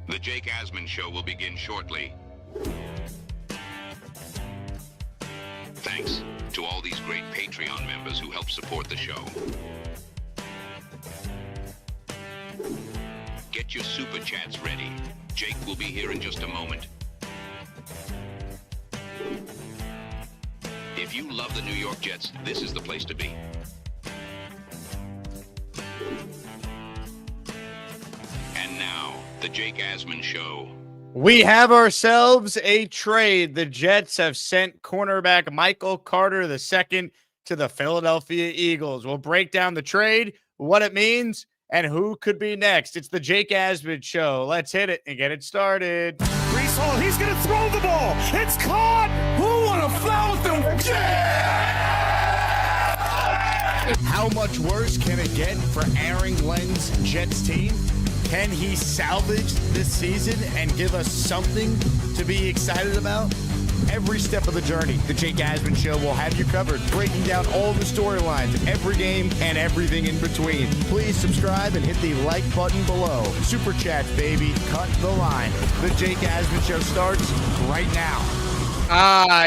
The Jake Asman Show will begin shortly. Thanks to all these great Patreon members who help support the show. Get your super chats ready. Jake will be here in just a moment. If you love the New York Jets, this is the place to be. And now, the Jake Asman Show. We have ourselves a trade. The Jets have sent cornerback Michael Carter II to the Philadelphia Eagles. We'll break down the trade, what it means, and who could be next. It's the Jake Asman Show. Let's hit it and get it started. Breece Hall, he's going to throw the ball. It's caught. Who want to foul with them? How much worse can it get for Aaron Glenn's Jets team? Can he salvage this season and give us something to be excited about? Every step of the journey, the Jake Asman Show will have you covered, breaking down all the storylines, every game, and everything in between. Please subscribe and hit the like button below. Super Chats, baby. Cut the line. The Jake Asman Show starts right now.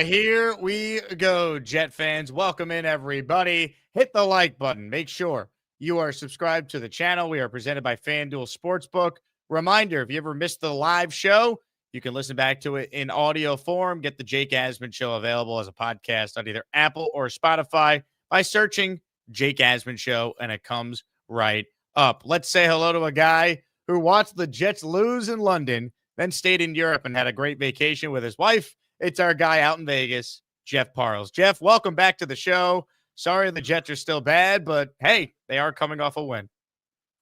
Here we go, Jet fans. Welcome in, everybody. Hit the like button. Make sure you are subscribed to the channel. We are presented by FanDuel Sportsbook. Reminder, if you ever missed the live show, you can listen back to it in audio form. Get the Jake Asman Show available as a podcast on either Apple or Spotify by searching Jake Asman Show, and it comes right up. Let's say hello to a guy who watched the Jets lose in London, then stayed in Europe and had a great vacation with his wife. It's our guy out in Vegas, Jeff Parles. Jeff, welcome back to the show. Sorry the Jets are still bad, but hey, they are coming off a win.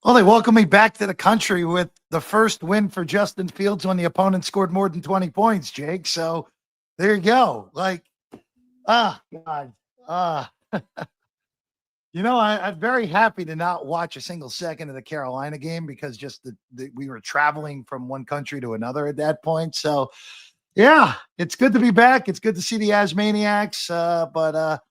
Well, they welcomed me back to the country with the first win for Justin Fields when the opponent scored more than 20 points, Jake. So there you go. Like, God. I'm very happy to not watch a single second of the Carolina game because just we were traveling from one country to another at that point. So, yeah, it's good to be back. It's good to see the Asmaniacs, but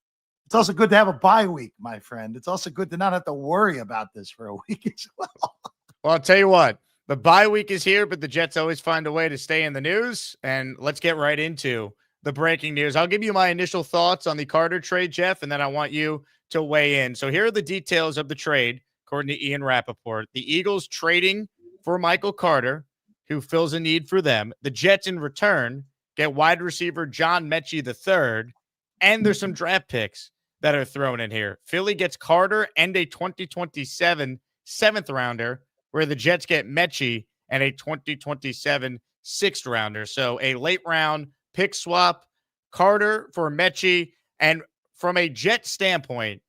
it's also good to have a bye week, my friend. It's also good to not have to worry about this for a week as well. Well, I'll tell you what, the bye week is here, but the Jets always find a way to stay in the news. And let's get right into the breaking news. I'll give you my initial thoughts on the Carter trade, Jeff, and then I want you to weigh in. So here are the details of the trade, according to Ian Rappaport. The Eagles trading for Michael Carter, who fills a need for them. The Jets, in return, get wide receiver John Metchie III, and there's some draft picks that are thrown in here. Philly gets Carter and a 2027 seventh rounder, where the Jets get Metchie and a 2027 sixth rounder. So a late round pick swap, Carter for Metchie. And from a Jet standpoint,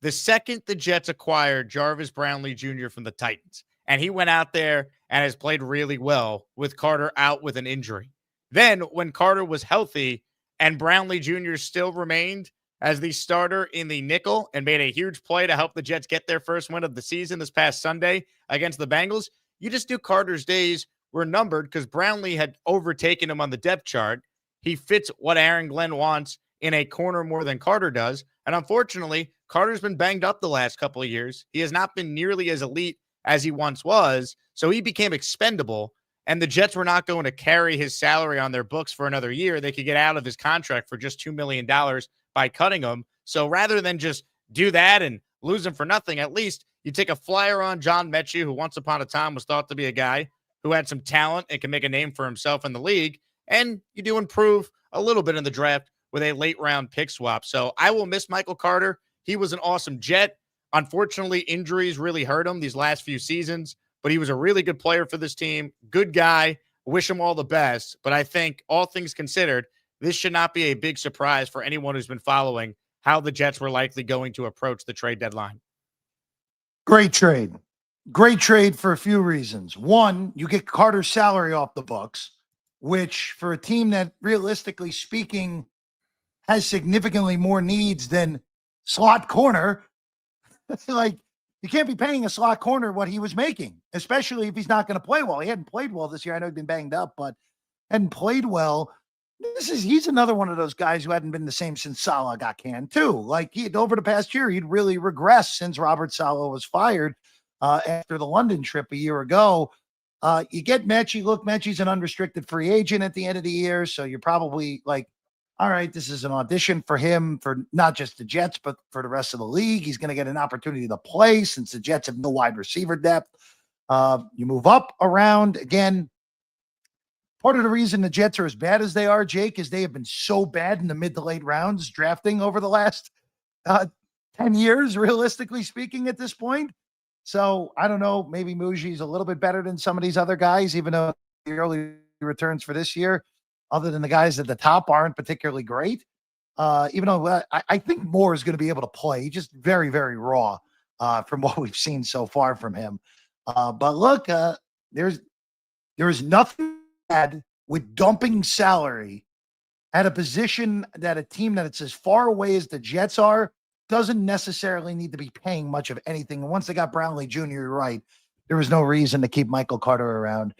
the second the Jets acquired Jarvis Brownlee Jr. from the Titans, and he went out there and has played really well with Carter out with an injury. Then when Carter was healthy and Brownlee Jr. still remained as the starter in the nickel and made a huge play to help the Jets get their first win of the season this past Sunday against the Bengals, you just knew Carter's days were numbered because Brownlee had overtaken him on the depth chart. He fits what Aaron Glenn wants in a corner more than Carter does. And unfortunately, Carter's been banged up the last couple of years. He has not been nearly as elite as he once was, so he became expendable. And the Jets were not going to carry his salary on their books for another year. They could get out of his contract for just $2 million by cutting him. So rather than just do that and lose him for nothing, at least you take a flyer on John Metchie, who once upon a time was thought to be a guy who had some talent and can make a name for himself in the league. And you do improve a little bit in the draft with a late round pick swap. So I will miss Michael Carter. He was an awesome Jet. Unfortunately, injuries really hurt him these last few seasons, but he was a really good player for this team. Good guy. Wish him all the best. But I think all things considered, this should not be a big surprise for anyone who's been following how the Jets were likely going to approach the trade deadline. Great trade. Great trade for a few reasons. One, you get Carter's salary off the books, which for a team that realistically speaking has significantly more needs than slot corner, like you can't be paying a slot corner what he was making, especially if he's not going to play well. He hadn't played well this year. I know he'd been banged up, but hadn't played well. He's another one of those guys who hadn't been the same since Saleh got canned too. Like over the past year, he'd really regressed since Robert Saleh was fired after the London trip a year ago. You get Metchie. Look, Metchie's an unrestricted free agent at the end of the year. So you're probably like, all right, this is an audition for him for not just the Jets, but for the rest of the league. He's going to get an opportunity to play since the Jets have no wide receiver depth. You move up around again. Part of the reason the Jets are as bad as they are, Jake, is they have been so bad in the mid to late rounds drafting over the last 10 years, realistically speaking, at this point. So I don't know. Maybe Muji's a little bit better than some of these other guys, even though the early returns for this year, other than the guys at the top, aren't particularly great. Even though I think Moore is going to be able to play. He's just very, very raw from what we've seen so far from him. But look, there is nothing bad with dumping salary at a position that a team that it's as far away as the Jets are doesn't necessarily need to be paying much of anything. And once they got Brownlee Jr., you're right. There was no reason to keep Michael Carter around.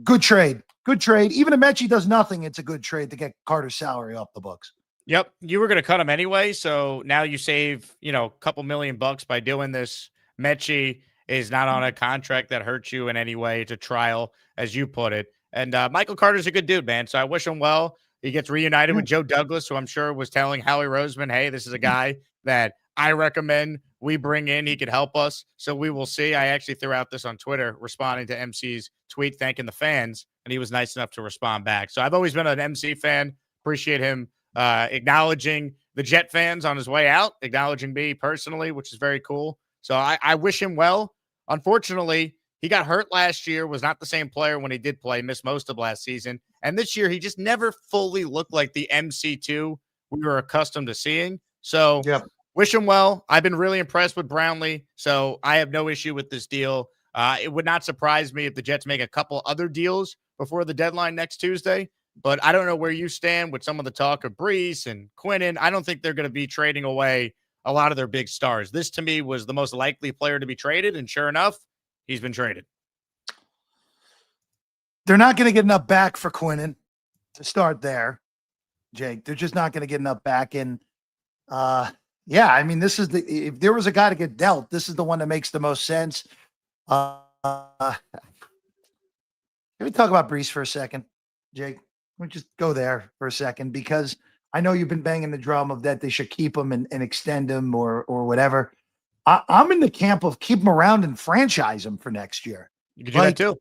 Good trade. Good trade. Even if Metchie does nothing, it's a good trade to get Carter's salary off the books. Yep. You were going to cut him anyway. So now you save, a couple $1,000,000 by doing this. Metchie is not on a contract that hurts you in any way. It's a trial, as you put it. And Michael Carter's a good dude, man. So I wish him well. He gets reunited with Joe Douglas, who I'm sure was telling Howie Roseman, hey, this is a guy that I recommend we bring in. He could help us. So we will see. I actually threw out this on Twitter, responding to MC's tweet, thanking the fans, and he was nice enough to respond back. So I've always been an MC fan. Appreciate him acknowledging the Jet fans on his way out, acknowledging me personally, which is very cool. So I wish him well. Unfortunately, he got hurt last year, was not the same player when he did play, missed most of last season. And this year, he just never fully looked like the MC2 we were accustomed to seeing. So wish him well. I've been really impressed with Brownlee, so I have no issue with this deal. It would not surprise me if the Jets make a couple other deals before the deadline next Tuesday. But I don't know where you stand with some of the talk of Breece and Quinn. I don't think they're going to be trading away a lot of their big stars. This, to me, was the most likely player to be traded, and sure enough, he's been traded. They're not going to get enough back for Quinn to start there, Jake. They're just not going to get enough back. And I mean, this is if there was a guy to get dealt, this is the one that makes the most sense. Let me talk about Breece for a second, Jake. Let me just go there for a second, because I know you've been banging the drum of that they should keep him and extend him or whatever. I'm in the camp of keep him around and franchise him for next year. You could do that too.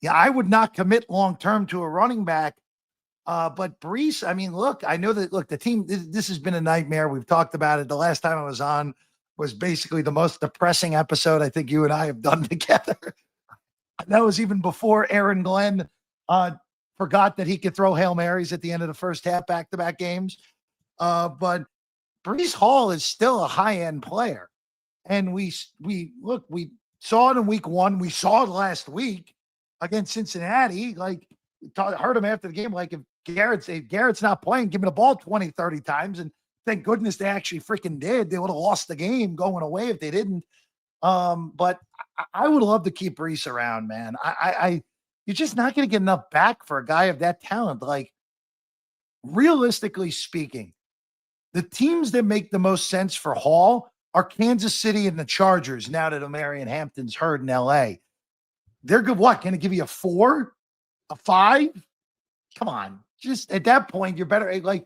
Yeah, I would not commit long-term to a running back. But Breece, I mean, look, I know that, the team, this has been a nightmare. We've talked about it. The last time I was on was basically the most depressing episode I think you and I have done together. That was even before Aaron Glenn forgot that he could throw Hail Marys at the end of the first half, back-to-back games. But Breece Hall is still a high-end player. And we saw it in week 1. We saw it last week against Cincinnati. Heard him after the game. Like, if Garrett's not playing, give him the ball 20, 30 times. And thank goodness they actually freaking did. They would have lost the game going away if they didn't. But I would love to keep Breece around, man. You're just not going to get enough back for a guy of that talent. Like, realistically speaking, the teams that make the most sense for Hall are Kansas City and the Chargers, now that Omarion Hampton's hurt in LA. They're good. What? Going to give you a 4, a 5? Come on. Just at that point, you're better. Like,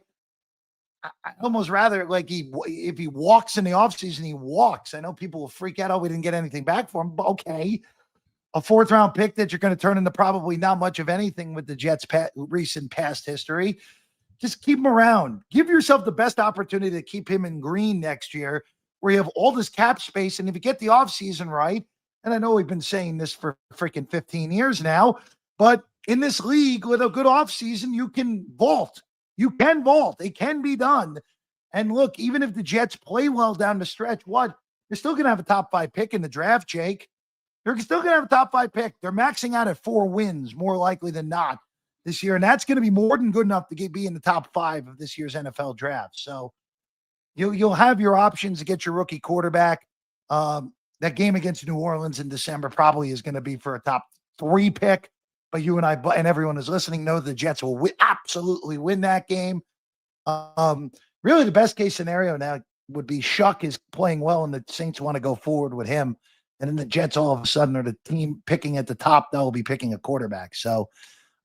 I almost rather, if he walks in the offseason, he walks. I know people will freak out. Oh, we didn't get anything back for him. But okay. A 4th round pick that you're going to turn into probably not much of anything with the Jets' recent past history. Just keep him around. Give yourself the best opportunity to keep him in green next year, where you have all this cap space. And if you get the offseason right, and I know we've been saying this for freaking 15 years now, but in this league with a good offseason, you can vault. You can vault. It can be done. And look, even if the Jets play well down the stretch, you're still going to have a top 5 pick in the draft, Jake. They're still going to have a top 5 pick. They're maxing out at 4 wins, more likely than not, this year. And that's going to be more than good enough to be in the top 5 of this year's NFL draft. So you'll have your options to get your rookie quarterback. That game against New Orleans in December probably is going to be for a top 3 pick. But you and I and everyone who's listening know the Jets will absolutely win that game. Really, the best case scenario now would be Shuck is playing well and the Saints want to go forward with him. And then the Jets all of a sudden are the team picking at the top. They'll be picking a quarterback. So,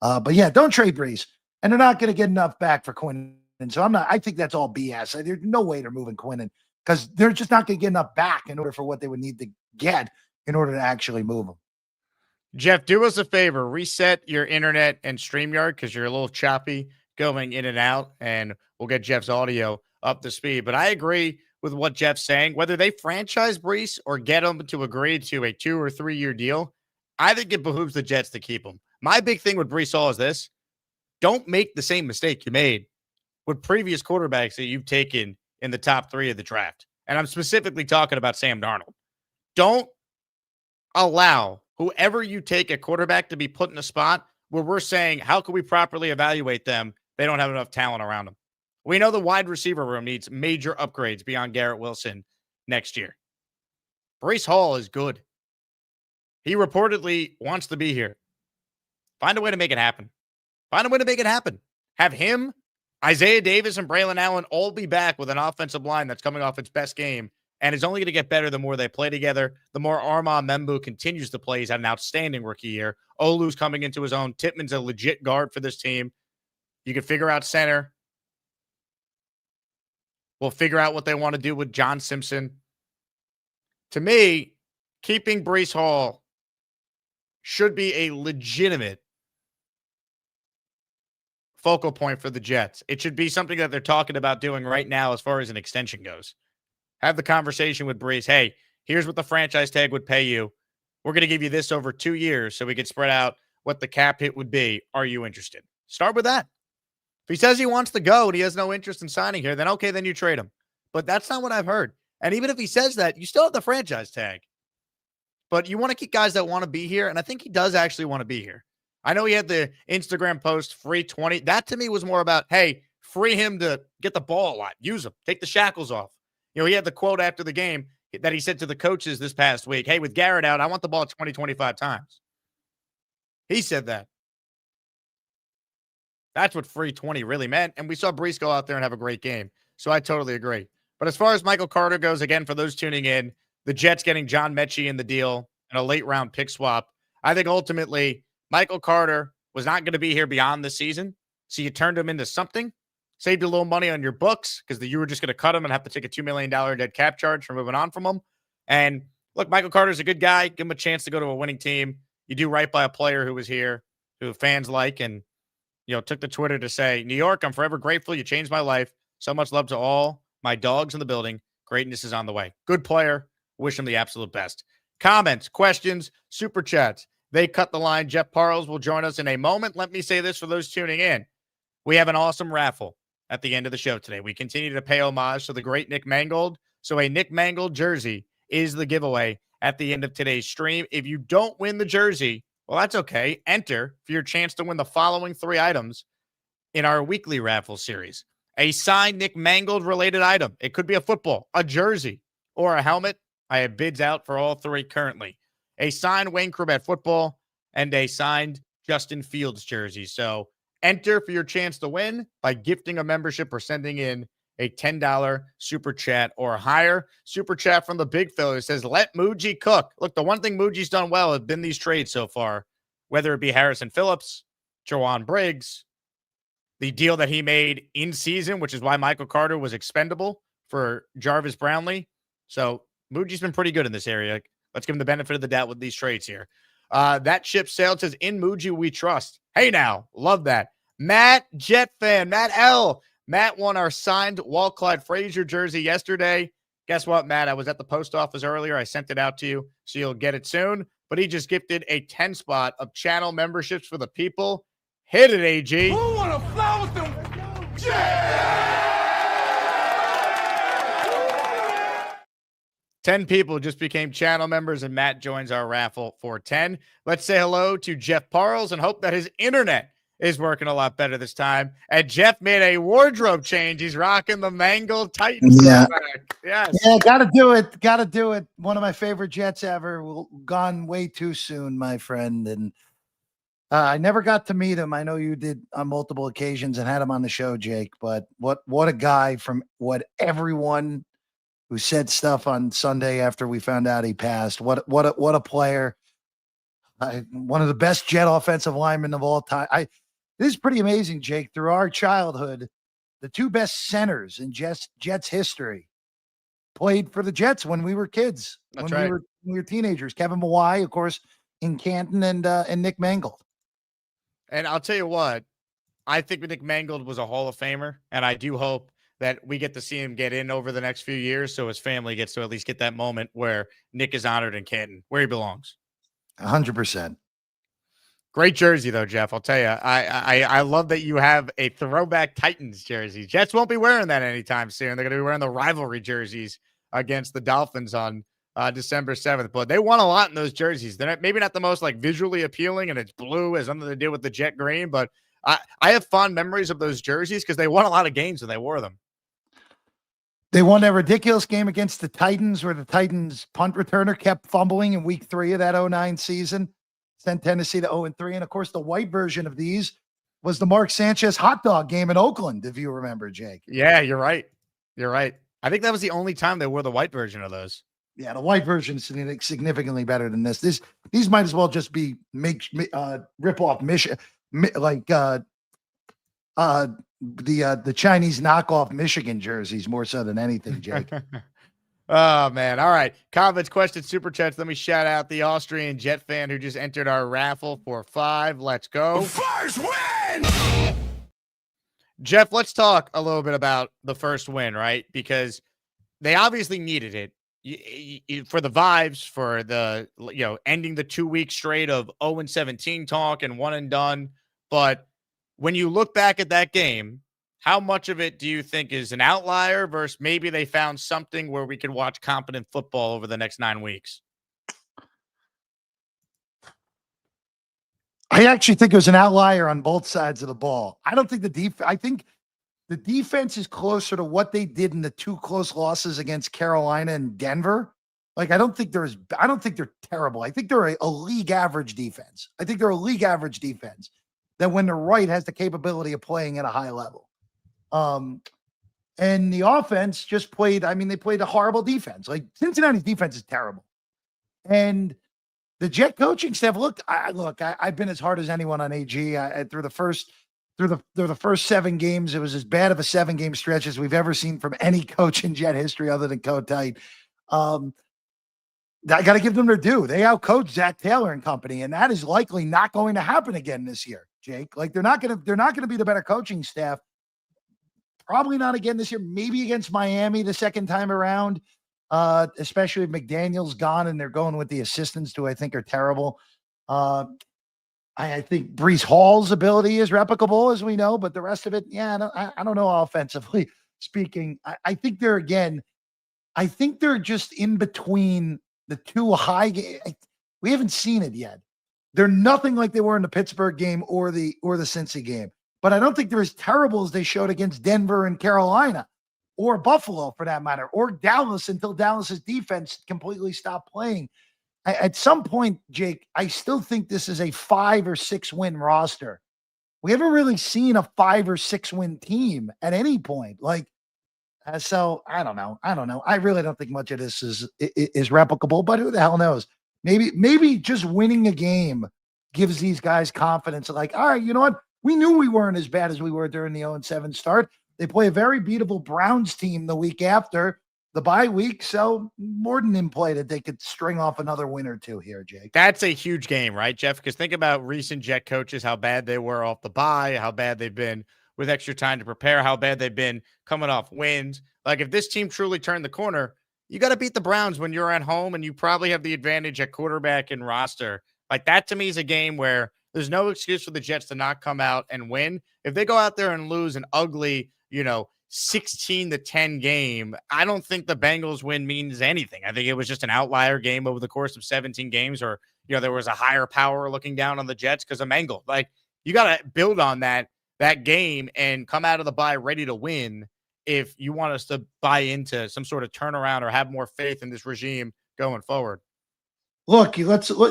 but yeah, don't trade Breece. And they're not going to get enough back for Quinn. And so I think that's all BS. There's no way they're moving Quinn because they're just not going to get enough back in order for what they would need to get in order to actually move him. Jeff, do us a favor. Reset your internet and StreamYard because you're a little choppy going in and out, and we'll get Jeff's audio up to speed. But I agree with what Jeff's saying. Whether they franchise Breece or get him to agree to a 2 or 3 year deal, I think it behooves the Jets to keep him. My big thing with Breece Hall is this. Don't make the same mistake you made with previous quarterbacks that you've taken in the top 3 of the draft. And I'm specifically talking about Sam Darnold. Don't allow whoever you take a quarterback to be put in a spot where we're saying, how can we properly evaluate them? They don't have enough talent around them. We know the wide receiver room needs major upgrades beyond Garrett Wilson next year. Breece Hall is good. He reportedly wants to be here. Find a way to make it happen. Find a way to make it happen. Have him, Isaiah Davis, and Braylon Allen all be back with an offensive line that's coming off its best game and is only going to get better the more they play together. The more Armand Membu continues to play. He's had an outstanding rookie year. Olu's coming into his own. Tippmann's a legit guard for this team. You can figure out center. We'll figure out what they want to do with John Simpson. To me, keeping Breece Hall should be a legitimate focal point for the Jets. It should be something that they're talking about doing right now as far as an extension goes. Have the conversation with Breece. Hey, here's what the franchise tag would pay you. We're going to give you this over 2 years so we could spread out what the cap hit would be. Are you interested? Start with that. If he says he wants to go and he has no interest in signing here, then okay, then you trade him. But that's not what I've heard. And even if he says that, you still have the franchise tag. But you want to keep guys that want to be here, and I think he does actually want to be here. I know he had the Instagram post, free 20. That to me was more about, hey, free him to get the ball a lot. Use him. Take the shackles off. You know, he had the quote after the game that he said to the coaches this past week, hey, with Garrett out, I want the ball 20, 25 times. He said that. That's what free 20 really meant. And we saw Breece go out there and have a great game. So I totally agree. But as far as Michael Carter goes, again, for those tuning in, the Jets getting John Metchie in the deal and a late round pick swap. I think ultimately Michael Carter was not going to be here beyond the season. So you turned him into something, saved a little money on your books because you were just going to cut him and have to take a $2 million dead cap charge for moving on from him. And look, Michael Carter's a good guy. Give him a chance to go to a winning team. You do right by a player who was here, who fans like, and took to Twitter to say, New York, I'm forever grateful. You changed my life. So much love to all my dogs in the building. Greatness is on the way. Good player. Wish him the absolute best. Comments, questions, super chats. They cut the line. Jeff Parles will join us in a moment. Let me say this for those tuning in. We have an awesome raffle at the end of the show today. We continue to pay homage to the great Nick Mangold. So a Nick Mangold jersey is the giveaway at the end of today's stream. If you don't win the jersey, well, that's okay. Enter for your chance to win the following 3 items in our weekly raffle series. A signed Nick Mangold related item. It could be a football, a jersey, or a helmet. I have bids out for all 3 currently. A signed Wayne Corbett football and a signed Justin Fields jersey. So enter for your chance to win by gifting a membership or sending in a $10 super chat or higher. Super chat from the big fella says, let Muji cook. Look, the one thing Muji's done well have been these trades so far, whether it be Harrison Phillips, Jawan Briggs, the deal that he made in season, which is why Michael Carter was expendable for Jarvis Brownlee. So Muji's been pretty good in this area. Let's give him the benefit of the doubt with these trades here. That ship sailed, says, in Muji we trust. Hey now, love that. Matt, Jet fan, Matt L. Matt won our signed Walt Clyde Frazier jersey yesterday. Guess what, Matt? I was at the post office earlier. I sent it out to you, so you'll get it soon. But he just gifted a 10 spot of channel memberships for the people. Hit it, AG. Who want to fly with them? 10 people just became channel members, and Matt joins our raffle for 10. Let's say hello to Jeff Parles and hope that his internet is working a lot better this time. And Jeff made a wardrobe change. He's rocking the Mangold Titans. Yeah. Yes. Yeah, got to do it. Got to do it. One of my favorite Jets ever. Gone way too soon, my friend. And I never got to meet him. I know you did on multiple occasions and had him on the show, Jake. But what a guy from what everyone who said stuff on Sunday after we found out he passed. What a player. One of the best Jet offensive linemen of all time. This is pretty amazing, Jake. Through our childhood, the two best centers in Jets history played for the Jets when we were kids. That's when right. we were teenagers. Kevin Mawai, of course, in Canton, and Nick Mangold. And I'll tell you what, I think Nick Mangold was a Hall of Famer, and I do hope that we get to see him get in over the next few years so his family gets to at least get that moment where Nick is honored in Canton, where he belongs. 100%. Great jersey, though, Jeff. I'll tell you, I love that you have a throwback Titans jersey. Jets won't be wearing that anytime soon. They're going to be wearing the rivalry jerseys against the Dolphins on December 7th. But they won a lot in those jerseys. They're maybe not the most like visually appealing, and it's blue, has nothing to do with the jet green. But I have fond memories of those jerseys because they won a lot of games when they wore them. They won that ridiculous game against the Titans where the Titans punt returner kept fumbling in week 3 of that 2009 season. Sent Tennessee to 0-3. And, of course, the white version of these was the Mark Sanchez hot dog game in Oakland, if you remember, Jake. Yeah, you're right. You're right. I think that was the only time they wore the white version of those. Yeah, the white version is significantly better than this. These might as well just be rip off Michigan, like the Chinese knockoff Michigan jerseys more so than anything, Jake. Oh, man. All right. Comments, questions, super chats. Let me shout out the Austrian Jet fan who just entered our raffle for 5. Let's go. First win! Jeff, let's talk a little bit about the first win, right? Because they obviously needed it for the vibes, for the, ending the 2-week straight of 0-17 talk and one and done. But when you look back at that game, how much of it do you think is an outlier versus maybe they found something where we could watch competent football over the next 9 weeks? I actually think it was an outlier on both sides of the ball. I don't think I think the defense is closer to what they did in the 2 close losses against Carolina and Denver. Like, I don't think they're terrible. I think they're a league average defense. I think they're a league average defense that when they're right has the capability of playing at a high level. And the offense just played, they played a horrible defense. Like, Cincinnati's defense is terrible. And the Jet coaching staff, I've been as hard as anyone on AG. Through the first 7 games, it was as bad of a 7-game stretch as we've ever seen from any coach in Jet history other than Kotite. I got to give them their due. They outcoached Zach Taylor and company, and that is likely not going to happen again this year, Jake. Like, they're not going to be the better coaching staff. Probably not again this year. Maybe against Miami the second time around, especially if McDaniel's gone and they're going with the assistants who I think are terrible. I think Breece Hall's ability is replicable, as we know, but the rest of it, I don't know offensively speaking. I think they're just in between the 2 high. We haven't seen it yet. They're nothing like they were in the Pittsburgh game or the Cincy game. But I don't think they're as terrible as they showed against Denver and Carolina or Buffalo for that matter, or Dallas until Dallas's defense completely stopped playing. At some point, Jake, I still think this is a 5 or 6 win roster. We haven't really seen a 5 or 6 win team at any point. So I don't know. I really don't think much of this is replicable, but who the hell knows? Maybe just winning a game gives these guys confidence. Like, all right, you know what? We knew we weren't as bad as we were during the 0-7 start. They play a very beatable Browns team the week after the bye week. So more than in play that they could string off another win or 2 here, Jake. That's a huge game, right, Jeff? Because think about recent Jet coaches, how bad they were off the bye, how bad they've been with extra time to prepare, how bad they've been coming off wins. Like, if this team truly turned the corner, you got to beat the Browns when you're at home, and you probably have the advantage at quarterback and roster. Like, that to me is a game where there's no excuse for the Jets to not come out and win. If they go out there and lose an ugly, 16-10 game, I don't think the Bengals win means anything. I think it was just an outlier game over the course of 17 games, or, there was a higher power looking down on the Jets because of Mangold. Like, you got to build on that game and come out of the bye ready to win if you want us to buy into some sort of turnaround or have more faith in this regime going forward. Look,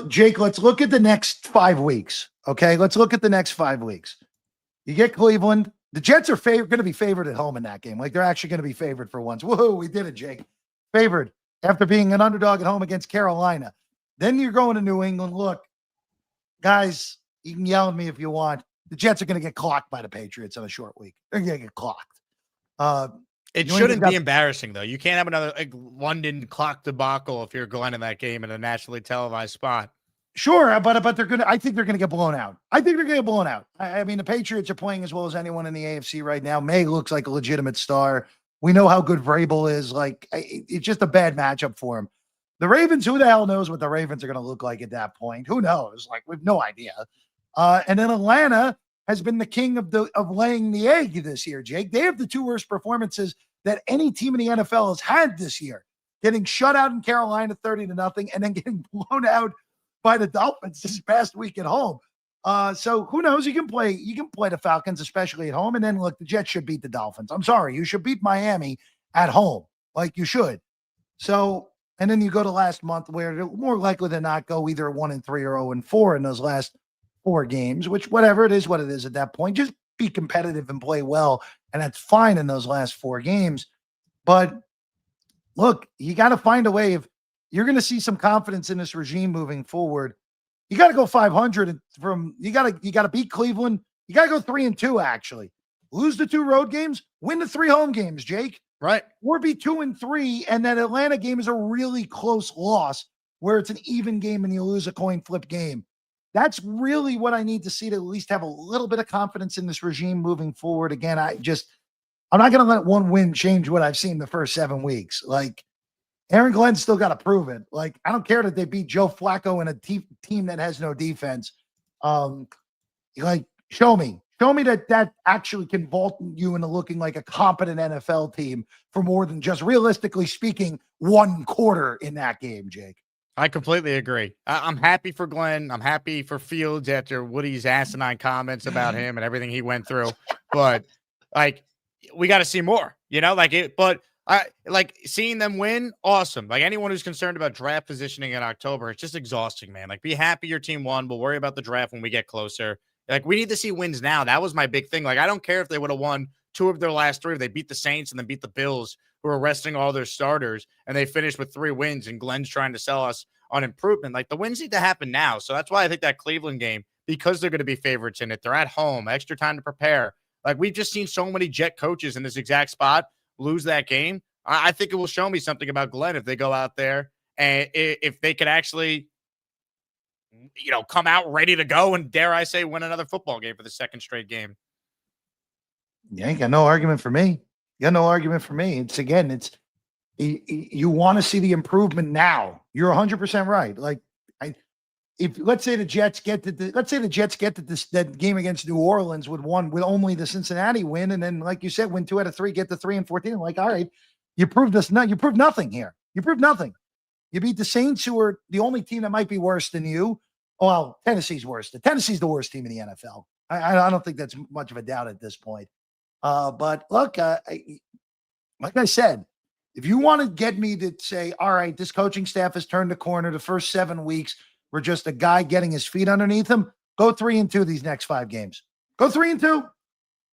Jake, let's look at the next 5 weeks. Okay. Let's look at the next 5 weeks. You get Cleveland. The Jets are going to be favored at home in that game. Like, they're actually going to be favored for once. Woohoo. We did it, Jake. favored after being an underdog at home against Carolina. Then you're going to New England. Look, guys, you can yell at me if you want. The Jets are going to get clocked by the Patriots in a short week. They're going to get clocked. It shouldn't be embarrassing, though. You can't have another London clock debacle if you're Glenn in that game in a nationally televised spot. Sure, but I think they're gonna get blown out. I think they're gonna get blown out. I mean, the Patriots are playing as well as anyone in the AFC right now. May looks like a legitimate star. We know how good Vrabel is. It's just a bad matchup for him. The Ravens, who the hell knows what the Ravens are gonna look like at that point? Who knows? We have no idea. And then Atlanta has been the king of laying the egg this year, Jake. They have the two worst performances that any team in the NFL has had this year. Getting shut out in Carolina 30-0, and then getting blown out by the Dolphins this past week at home. So who knows? You can play the Falcons, especially at home. And then look, the Jets should beat the Dolphins. I'm sorry. You should beat Miami at home. You should. So, and then you go to last month where they're more likely than not go either 1-3 or 0-4 in those last 4 games, which whatever it is, what it is at that point, just be competitive and play well. And that's fine in those last 4 games. But look, you got to find a way. If you're going to see some confidence in this regime moving forward, you got to go 500 you got to beat Cleveland. You got to go 3-2, actually. Lose the 2 road games, win the 3 home games, Jake. Right. Or be 2-3. And that Atlanta game is a really close loss where it's an even game and you lose a coin flip game. That's really what I need to see to at least have a little bit of confidence in this regime moving forward. Again, I'm not going to let one win change what I've seen the first 7 weeks. Aaron Glenn's still got to prove it. I don't care that they beat Joe Flacco in a team that has no defense. Show me that actually can vault you into looking like a competent NFL team for more than just, realistically speaking, 1 quarter in that game, Jake. I completely agree. I'm happy for Glenn. I'm happy for Fields after Woody's asinine comments about him and everything he went through. But we got to see more, but I seeing them win. Awesome. Anyone who's concerned about draft positioning in October, it's just exhausting, man. Be happy your team won. We'll worry about the draft when we get closer. We need to see wins now. That was my big thing. I don't care if they would have won 2 of their last 3. If they beat the Saints and then beat the Bills, who are resting all their starters, and they finished with 3 wins, and Glenn's trying to sell us on improvement. The wins need to happen now. So that's why I think that Cleveland game, because they're going to be favorites in it, they're at home, extra time to prepare. We've just seen so many Jet coaches in this exact spot lose that game. I think it will show me something about Glenn if they go out there and if they could actually, come out ready to go and, dare I say, win another football game for the 2nd straight game. Yeah, you got no argument for me. It's you want to see the improvement now. You're 100% right. If let's say the Jets get to that game against New Orleans with only the Cincinnati win, and then like you said, win 2 out of 3, get to 3-14. All right, you proved nothing here. You proved nothing. You beat the Saints, who are the only team that might be worse than you. Well, Tennessee's worse. Tennessee's the worst team in the NFL. I don't think that's much of a doubt at this point. But look, like I said, if you want to get me to say, all right, this coaching staff has turned the corner, the first 7 weeks were just a guy getting his feet underneath him, go 3-2 these next 5 games. Go 3-2.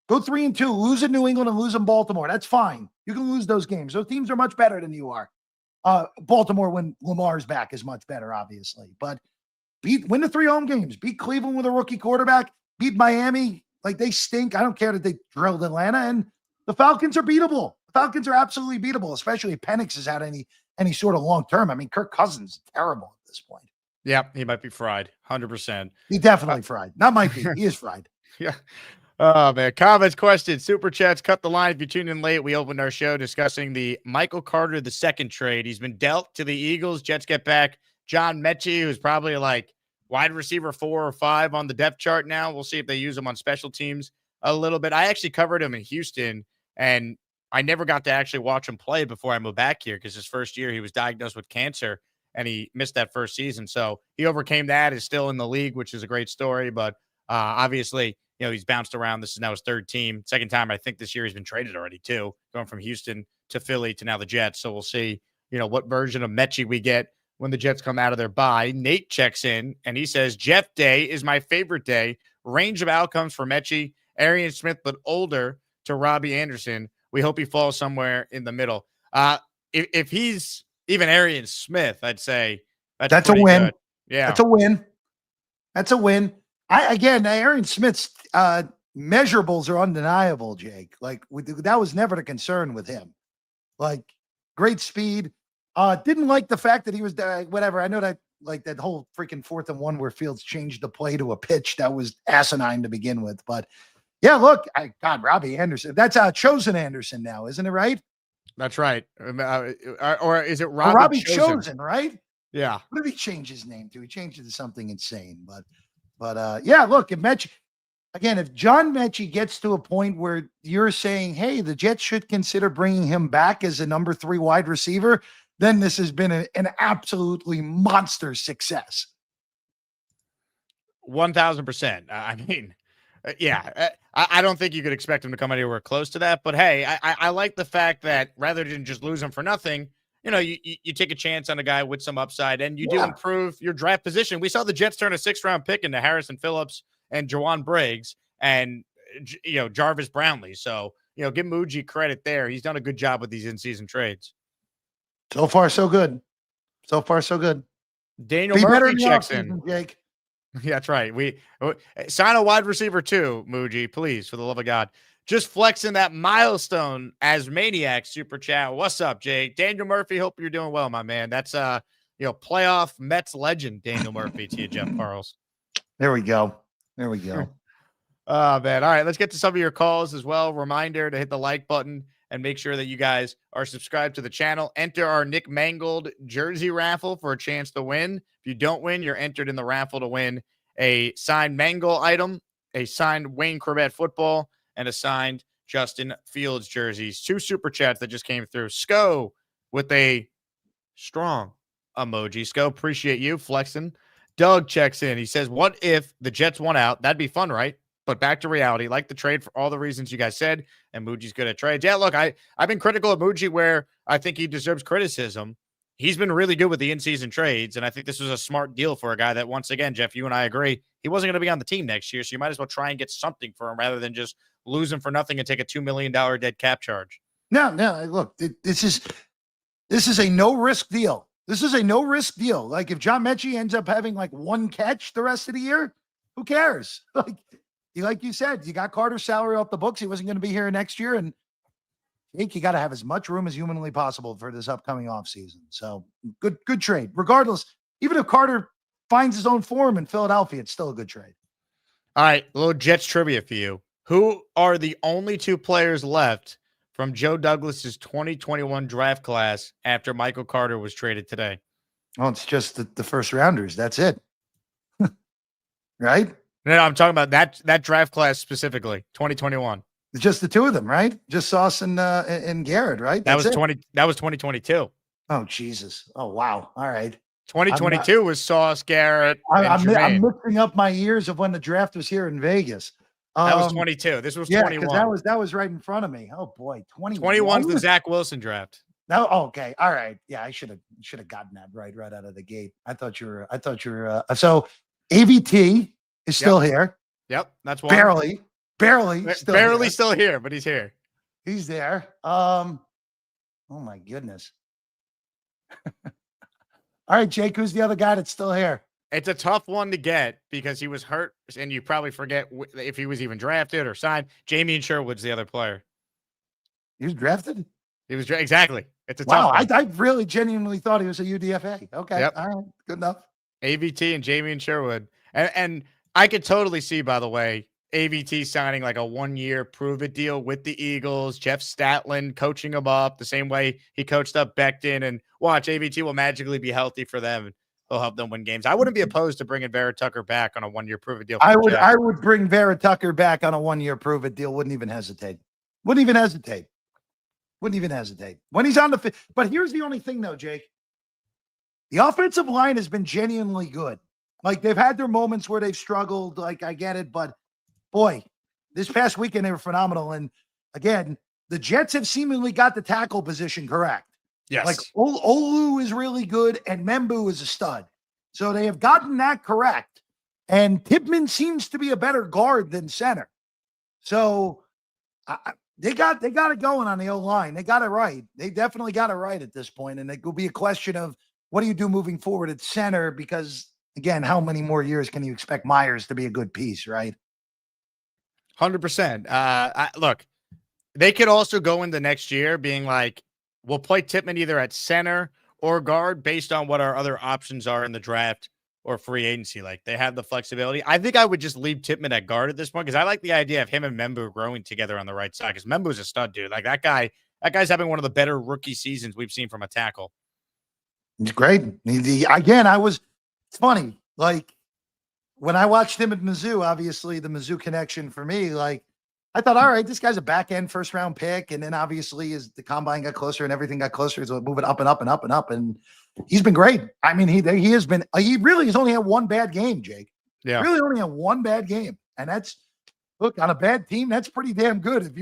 Go 3-2. Lose in New England and lose in Baltimore. That's fine. You can lose those games. Those teams are much better than you are. Baltimore, when Lamar's back, is much better, obviously. But win the 3 home games. Beat Cleveland with a rookie quarterback. Beat Miami. They stink. I don't care that they drilled Atlanta. And the Falcons are beatable. The Falcons are absolutely beatable, especially if Penix has had any sort of long-term. Kirk Cousins is terrible at this point. Yeah, he might be fried, 100%. He definitely fried. Not might be. He is fried. Yeah. Oh, man. Comments, questions, super chats. Cut the line if you tuned in late. We opened our show discussing the Michael Carter II trade. He's been dealt to the Eagles. Jets get back John Metchie, who's probably wide receiver 4 or 5 on the depth chart now. We'll see if they use him on special teams a little bit. I actually covered him in Houston, and I never got to actually watch him play before I moved back here because his first year he was diagnosed with cancer and he missed that first season. So he overcame that, is still in the league, which is a great story. But obviously, he's bounced around. This is now his 3rd team. 2nd time, I think, this year he's been traded already, too, going from Houston to Philly to now the Jets. So we'll see, what version of Metchie we get when the Jets come out of their bye. Nate checks in, and he says, Jeff Day is my favorite day. Range of outcomes for Metchie, Arian Smith, but older to Robbie Anderson. We hope he falls somewhere in the middle. if he's even Arian Smith, I'd say that's a pretty win. good. Yeah, That's a win. That's a win. Aaron Smith's measurables are undeniable, Jake. Like that was never the concern with him. Like great speed. Didn't like the fact that he was whatever. I know that like that whole freaking 4th and 1 where Fields changed the play to a pitch that was asinine to begin with. But yeah, look, Robbie Anderson. That's Chosen Anderson now, isn't it? Right? that's right. Or is it Robbie, Robbie Chosen, right? Yeah. What did he change his name to? He changed it to something insane. But yeah, look, if Metchie, again, if John Metchie gets to a point where you're saying, hey, the Jets should consider bringing him back as a number 3 wide receiver, then this has been an absolutely monster success. 1,000%. I mean, yeah, I don't think you could expect him to come anywhere close to that. But hey, I like the fact that rather than just lose him for nothing, you take a chance on a guy with some upside, and you do improve your draft position. We saw the Jets turn a 6th-round pick into Harrison Phillips and Jawan Briggs and Jarvis Brownlee. So give Muji credit there. He's done a good job with these in-season trades. So far, so good. So far, so good. Daniel Murphy checks in. Jake. Yeah, that's right. We sign a wide receiver too, Muji, please, for the love of God. Just flexing that milestone as Maniac super chat. What's up, Jake? Daniel Murphy, hope you're doing well, my man. That's playoff Mets legend Daniel Murphy to you, Jeff Parles. There we go. There we go. Oh, man. All right, let's get to some of your calls as well. Reminder to hit the like button and make sure that you guys are subscribed to the channel. Enter our Nick Mangold jersey raffle for a chance to win. If you don't win, you're entered in the raffle to win a signed Mangold item, a signed Wayne Corbett football, and a signed Justin Fields jerseys. 2 super chats that just came through. Sco with a strong emoji. Sco, appreciate you flexing. Doug checks in. He says, what if the Jets won out? That'd be fun, right? But back to reality. Like the trade for all the reasons you guys said, and Muji's good at trades. Yeah, look, I've been critical of Muji where I think he deserves criticism. He's been really good with the in-season trades, and I think this was a smart deal for a guy that, once again, Jeff, you and I agree, he wasn't going to be on the team next year, so you might as well try and get something for him rather than just lose him for nothing and take a $2 million dead cap charge. No, look, this is a no-risk deal. This is a no-risk deal. Like, if John Metchie ends up having, like, 1 catch the rest of the year, who cares? Like you said, you got Carter's salary off the books. He wasn't going to be here next year, and I think you got to have as much room as humanly possible for this upcoming offseason. So good trade. Regardless, even if Carter finds his own form in Philadelphia, it's still a good trade. All right, a little Jets trivia for you. Who are the only 2 players left from Joe Douglas's 2021 draft class after Michael Carter was traded today? Oh, it's just the first rounders. That's it. Right? No, I'm talking about that draft class specifically, 2021. It's just the 2 of them, right? Just Sauce and Garrett, right? That was 2022. Oh, Jesus. Oh, wow. All right. 2022 was Sauce, Garrett, and I'm mixing up my years of when the draft was here in Vegas. That was 22. This was 21. That was right in front of me. Oh boy, 21's the Zach Wilson draft. No, okay, all right. Yeah, I should have gotten that right out of the gate. I thought you were. So AVT is still here. Yep, that's one. Barely still here, but he's here. He's there. Oh my goodness. All right, Jake, who's the other guy that's still here? It's a tough one to get because he was hurt, and you probably forget if he was even drafted or signed. Jamie Sherwood's the other player. He was drafted? He was exactly. It's a tough one. I really genuinely thought he was a UDFA. Okay, yep. All right, good enough. AVT and Jamie Sherwood. And I could totally see, by the way, AVT signing like a 1-year prove-it deal with the Eagles, Jeff Statland coaching him up the same way he coached up Becton, and watch, AVT will magically be healthy for them. He'll help them win games. I wouldn't be opposed to bringing Vera Tucker back on a 1-year prove-it deal. I would bring Vera Tucker back on a 1-year prove-it deal. Wouldn't even hesitate. When he's on the fit. But here's the only thing, though, Jake. The offensive line has been genuinely good. Like, they've had their moments where they've struggled. Like, I get it. But, boy, this past weekend they were phenomenal. And, again, the Jets have seemingly got the tackle position correct. Yes. Like, Olu is really good, and Membu is a stud. So they have gotten that correct. And Tippmann seems to be a better guard than center. So They got it going on the O-line. They got it right. They definitely got it right at this point. And it will be a question of what do you do moving forward at center? Because again, how many more years can you expect Myers to be a good piece, right? 100%. Look, they could also go in the next year being like, we'll play Tippmann either at center or guard based on what our other options are in the draft or free agency. Like they have the flexibility. I think I would just leave Tippmann at guard at this point because I like the idea of him and Membu growing together on the right side because Membu's a stud, dude. Like that guy's having one of the better rookie seasons we've seen from a tackle. He's great. It's funny. Like when I watched him at Mizzou, obviously the Mizzou connection for me, like I thought, all right, this guy's a back end first round pick. And then obviously as the combine got closer and everything got closer, it's moving up and up and up and up. And he's been great. I mean, he really has only had one bad game, Jake. Yeah. Really only had one bad game. And look, on a bad team, that's pretty damn good. If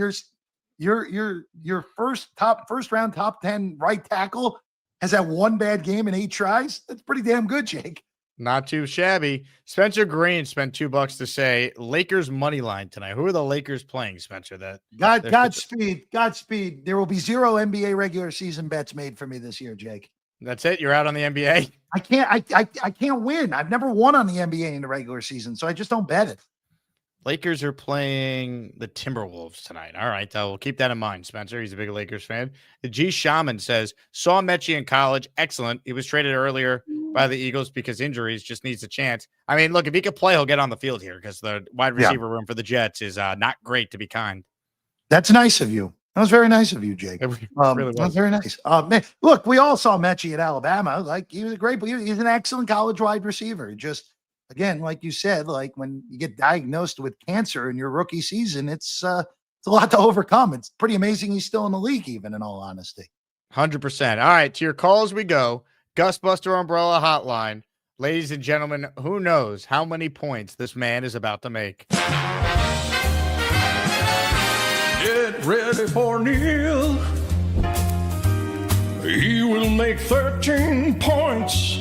your first round top 10 right tackle has that one bad game in 8 tries, that's pretty damn good, Jake. Not too shabby. Spencer Green spent $2 to say Lakers money line tonight. Who are the Lakers playing, Spencer? Godspeed. There will be 0 NBA regular season bets made for me this year, Jake. That's it. You're out on the NBA. I can't win. I've never won on the NBA in the regular season, so I just don't bet it. Lakers are playing the Timberwolves tonight. All right. We'll keep that in mind, Spencer. He's a big Lakers fan. The G Shaman says, saw Metchie in college. Excellent. He was traded earlier by the Eagles because injuries, just needs a chance. I mean, look, if he could play, he'll get on the field here because the wide receiver room for the Jets is not great, to be kind. That's nice of you. That was very nice of you, Jake. It really was. That was very nice. Man, look, we all saw Metchie at Alabama. Like he was he's an excellent college wide receiver. Just, again, like you said, like when you get diagnosed with cancer in your rookie season, it's a lot to overcome. It's pretty amazing he's still in the league, even in all honesty. 100%. All right, to your calls we go. Gusbuster Umbrella Hotline. Ladies and gentlemen, who knows how many points this man is about to make? Get ready for Neil. He will make 13 points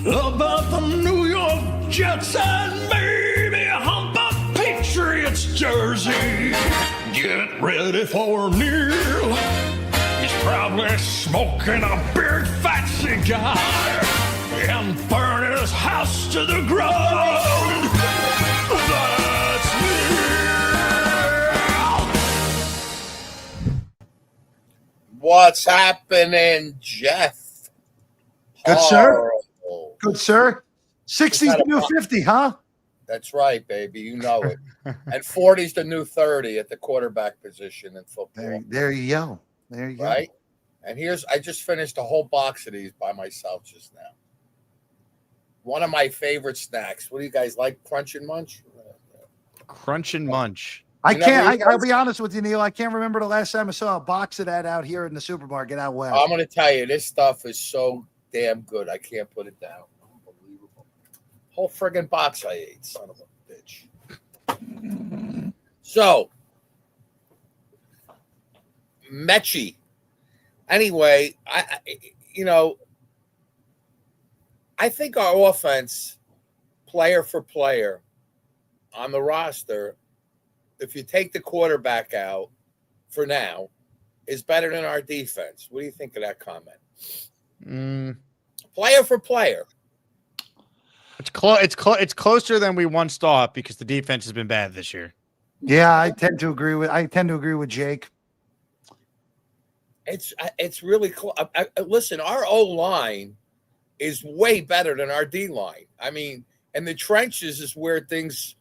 about the New York Jets and maybe hump a Patriots jersey. Get ready for Neil. He's probably smoking a big fat cigar and burning his house to the ground. That's Neil. What's happening, Jeff? Good, sir. Good, sir. 60's the new 50, huh? That's right, baby. You know it. And 40's the new 30 at the quarterback position in football. There you go. There you go. Right? And I just finished a whole box of these by myself just now. One of my favorite snacks. What do you guys like? Crunch and Munch? Crunch and Munch. I'll be honest with you, Neil. I can't remember the last time I saw a box of that out here in the supermarket out west. I'm going to tell you, this stuff is so damn good. I can't put it down. Unbelievable. Whole friggin' box I ate, son of a bitch. So, Metchie. Anyway, I think our offense, player for player, on the roster, if you take the quarterback out for now, is better than our defense. What do you think of that comment? Player for player. It's closer than we once thought because the defense has been bad this year. Yeah, I tend to agree with Jake. It's really close. Listen, our O-line is way better than our D-line. I mean, and the trenches is where games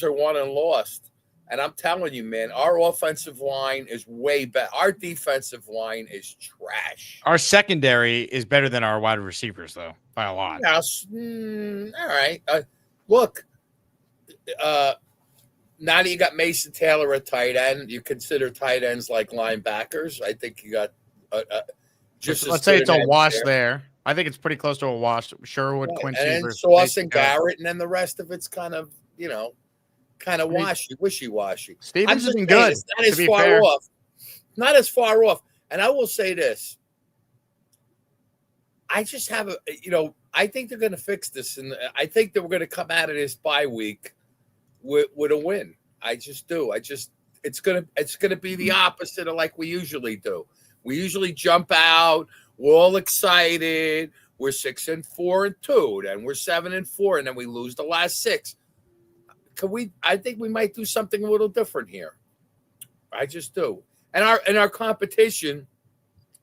are won and lost. And I'm telling you, man, our offensive line is way better. Our defensive line is trash. Our secondary is better than our wide receivers, though, by a lot. Yes. All right. Look, now that you got Mason Taylor at tight end, you consider tight ends like linebackers. I think you got let's say it's a wash there. I think it's pretty close to a wash. Sherwood, right. Quincy, and Sauce and Garrett, and then the rest of it's kind of, wishy-washy. Stevens has been good. It's not as far off. Not as far off. And I will say this. I just have I think they're going to fix this. And I think that we're going to come out of this bye week with a win. I just do. it's gonna be the opposite of like we usually do. We usually jump out, we're all excited. We're 6-4-2, then we're 7-4, and then we lose the last 6. I think we might do something a little different here. I just do. And our competition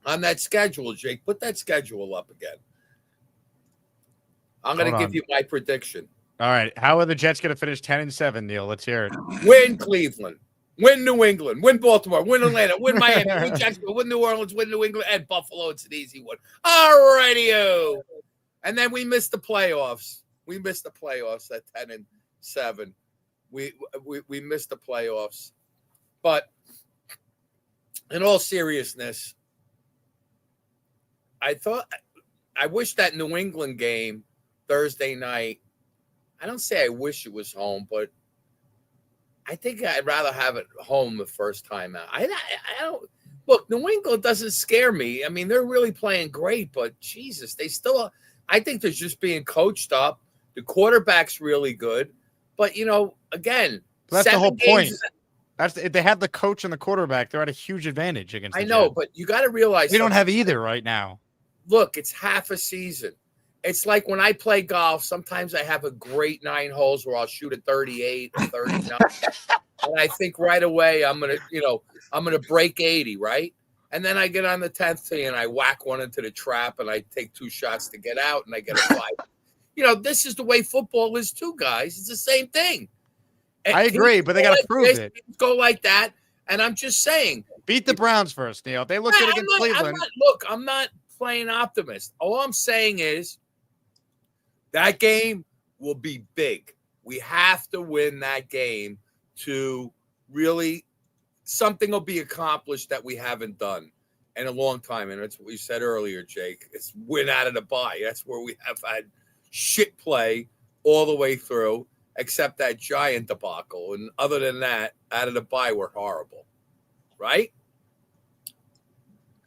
on that schedule, Jake, put that schedule up again. I'm going to give you my prediction. All right. How are the Jets going to finish 10-7, Neil? Let's hear it. Win Cleveland. Win New England. Win Baltimore. Win Atlanta. Win Miami. Win Jacksonville. Win New Orleans. Win New England. And Buffalo. It's an easy one. All righty-o. And then we missed the playoffs. We missed the playoffs at 10-7. We missed the playoffs. But in all seriousness, I wish that New England game Thursday night, I don't say I wish it was home, but I think I'd rather have it home the first time out. I don't look, New England doesn't scare me. I mean, they're really playing great, but Jesus, I think they're just being coached up. The quarterback's really good, but again, that's the whole point. If they had the coach and the quarterback, they're at a huge advantage against. I know, but you got to realize we don't have either right now. Look, it's half a season. It's like when I play golf, sometimes I have a great 9 holes where I'll shoot a 38 or 39. And I think right away I'm gonna break 80, right? And then I get on the 10th tee and I whack one into the trap and I take 2 shots to get out and I get a 5. This is the way football is too, guys. It's the same thing. And I agree, but they got to prove it. Go like that. And I'm just saying. Beat the Browns first, Neil. If they look good against Cleveland. I'm not playing optimist. All I'm saying is that game will be big. We have to win that game to really something will be accomplished that we haven't done in a long time. And that's what we said earlier, Jake. It's win out of the bye. That's where we have had shit play all the way through, except that giant debacle. And other than that, out of the bye, we're horrible. Right?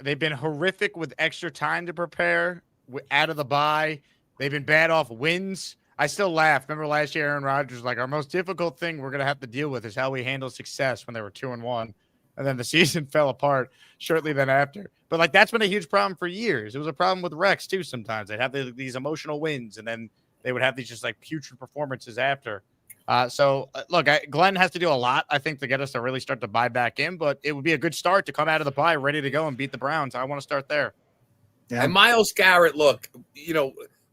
They've been horrific with extra time to prepare out of the bye. They've been bad off wins. I still laugh. Remember last year, Aaron Rodgers was like, our most difficult thing we're going to have to deal with is how we handle success when they were 2-1. And then the season fell apart shortly then after. But that's been a huge problem for years. It was a problem with Rex too. Sometimes they'd have these emotional wins and then they would have these just putrid performances after. Look, Glenn has to do a lot, I think, to get us to really start to buy back in, but it would be a good start to come out of the bye ready to go and beat the Browns. I want to start there. Yeah. And Myles Garrett, look,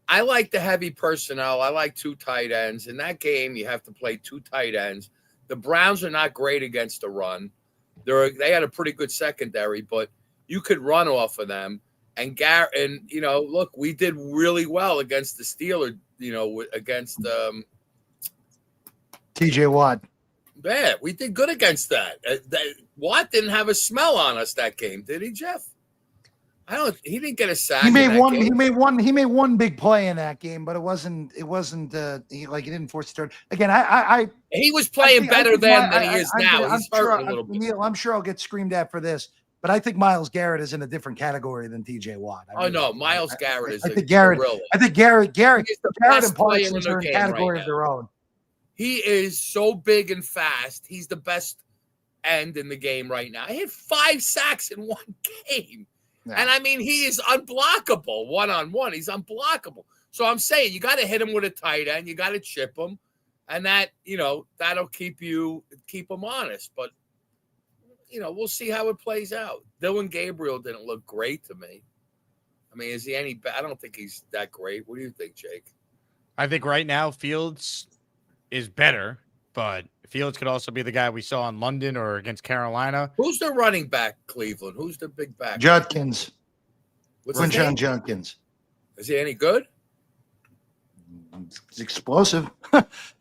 I like the heavy personnel. I like 2 tight ends. In that game, you have to play 2 tight ends. The Browns are not great against the run. They had a pretty good secondary, but you could run off of them. And Garrett, look, we did really well against the Steelers, against TJ Watt. Yeah, we did good against that. Watt didn't have a smell on us that game, did he, Jeff? He didn't get a sack. He made one big play in that game, but it wasn't he didn't force the turn. Again, he was playing better then than he is now. He's hurt a little bit. Neil, I'm sure I'll get screamed at for this, but I think Myles Garrett is in a different category than TJ Watt. No, Myles Garrett is. I think Garrett and Parsons are in a category of their own. He is so big and fast. He's the best end in the game right now. He had 5 sacks in one game. Yeah. And he is unblockable one-on-one. He's unblockable. So I'm saying you got to hit him with a tight end. You got to chip him. And that, that'll keep him honest. But, we'll see how it plays out. Dylan Gabriel didn't look great to me. Is he any bad? I don't think he's that great. What do you think, Jake? I think right now Fields is better, but Fields could also be the guy we saw in London or against Carolina. Who's the running back, Cleveland? Who's the big back? Judkins. What's his name? Judkins. Is he any good? He's explosive.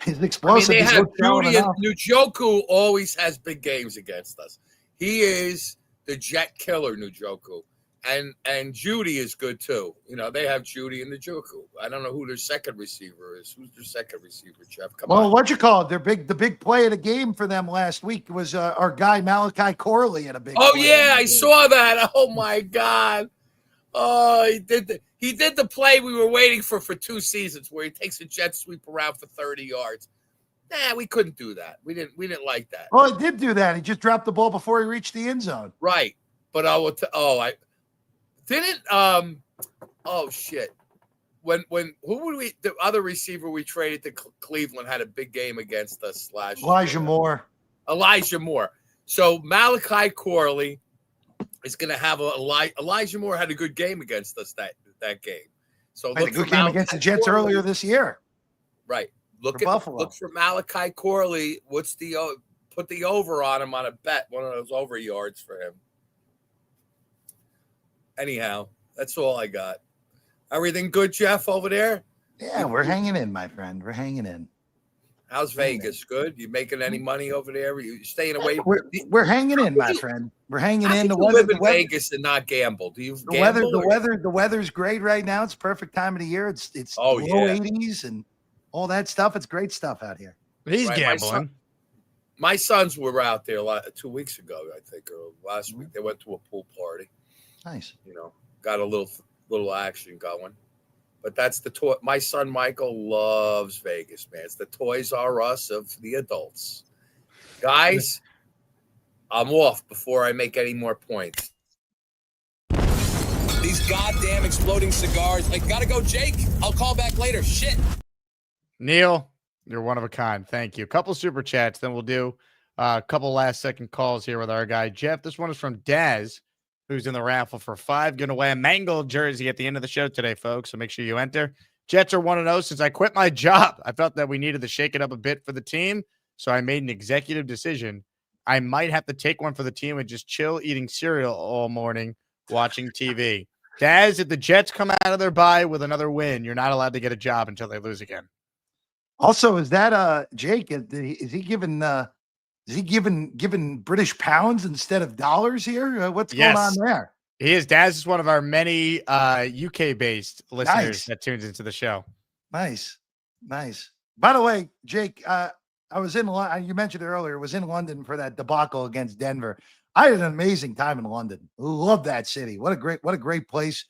He's explosive. They have Judy and Njoku always has big games against us. He is the jet killer, Njoku. And Judy is good too. They have Judy and Njoku. I don't know who their second receiver is. Who's their second receiver, Jeff? Come on. What'd you call it? The big play of the game for them last week was our guy Malachi Corley in a big. Oh yeah, I saw that. Oh my God. Oh, he did the play we were waiting for 2 seasons, where he takes a jet sweep around for 30 yards. Nah, we couldn't do that. We didn't like that. Well, he did do that. He just dropped the ball before he reached the end zone. Right. But I will I didn't oh shit. When who would the other receiver we traded to Cleveland had a big game against us last year? Elijah Moore. So Malachi Corley is going to have Elijah Moore had a good game against us that game. So Had a good game against the Jets earlier this year. Right. Look for Malachi Corley. Put the over on him on a bet, one of those over yards for him. Anyhow, that's all I got. Everything good, Jeff, over there? Yeah, we're hanging in, my friend. We're hanging in. How's Vegas? Good? You making any money over there? You staying away? We're hanging in, my friend. We're hanging in. The weather in Vegas and not gamble. Do you gamble? The weather's great right now. It's perfect time of the year. It's low 80s and all that stuff. It's great stuff out here. He's gambling. My sons were out there 2 weeks ago, I think, or last week. They went to a pool party. Nice. Got a little action going. But that's the toy. My son Michael loves Vegas, man. It's the Toys R Us of the adults. Guys, I'm off before I make any more points. These goddamn exploding cigars. I gotta go, Jake. I'll call back later. Shit. Neil, you're one of a kind. Thank you. A couple super chats, then we'll do a couple last second calls here with our guy Jeff. This one is from Daz, who's in the raffle for 5. Going to wear a Mangold jersey at the end of the show today, folks. So make sure you enter. Jets are 1-0 since I quit my job. I felt that we needed to shake it up a bit for the team, so I made an executive decision. I might have to take one for the team and just chill eating cereal all morning watching TV. Daz, if the Jets come out of their bye with another win, you're not allowed to get a job until they lose again. Also, is that Jake? Is he giving British pounds instead of dollars here? What's going on there? He is. Daz is one of our many UK-based listeners that tunes into the show. Nice. By the way, Jake, I was in you mentioned it earlier, was in London for that debacle against Denver. I had an amazing time in London. Love that city. What a great place.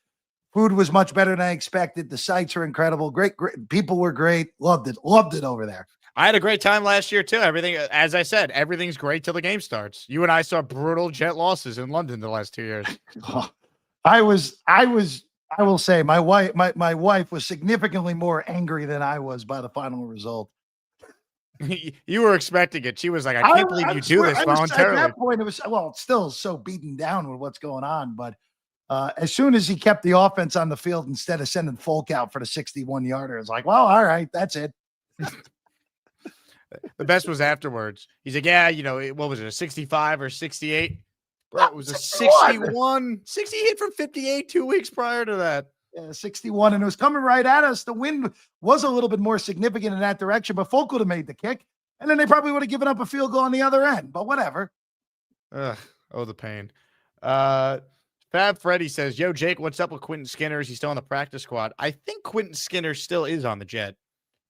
Food was much better than I expected. The sights are incredible. Great. People were great. Loved it over there. I had a great time last year too. Everything, as I said, everything's great till the game starts. You and I saw brutal Jet losses in London the last 2 years. I will say my wife was significantly more angry than I was by the final result. You were expecting it. She was like, I can't believe you do this voluntarily. At that point, it was, it's still so beaten down with what's going on. But as soon as he kept the offense on the field instead of sending Folk out for the 61-yarder, it's like, well, all right, that's it. The best was afterwards. He's like, yeah, what was it, a 65 or 68? Bro, it was a 61. 60 hit from 58 2 weeks prior to that. Yeah, 61, and it was coming right at us. The wind was a little bit more significant in that direction, but Folk would have made the kick, and then they probably would have given up a field goal on the other end, but whatever. Ugh, the pain. Fab Freddy says, yo, Jake, what's up with Quentin Skinner? Is he still on the practice squad? I think Quentin Skinner still is on the Jet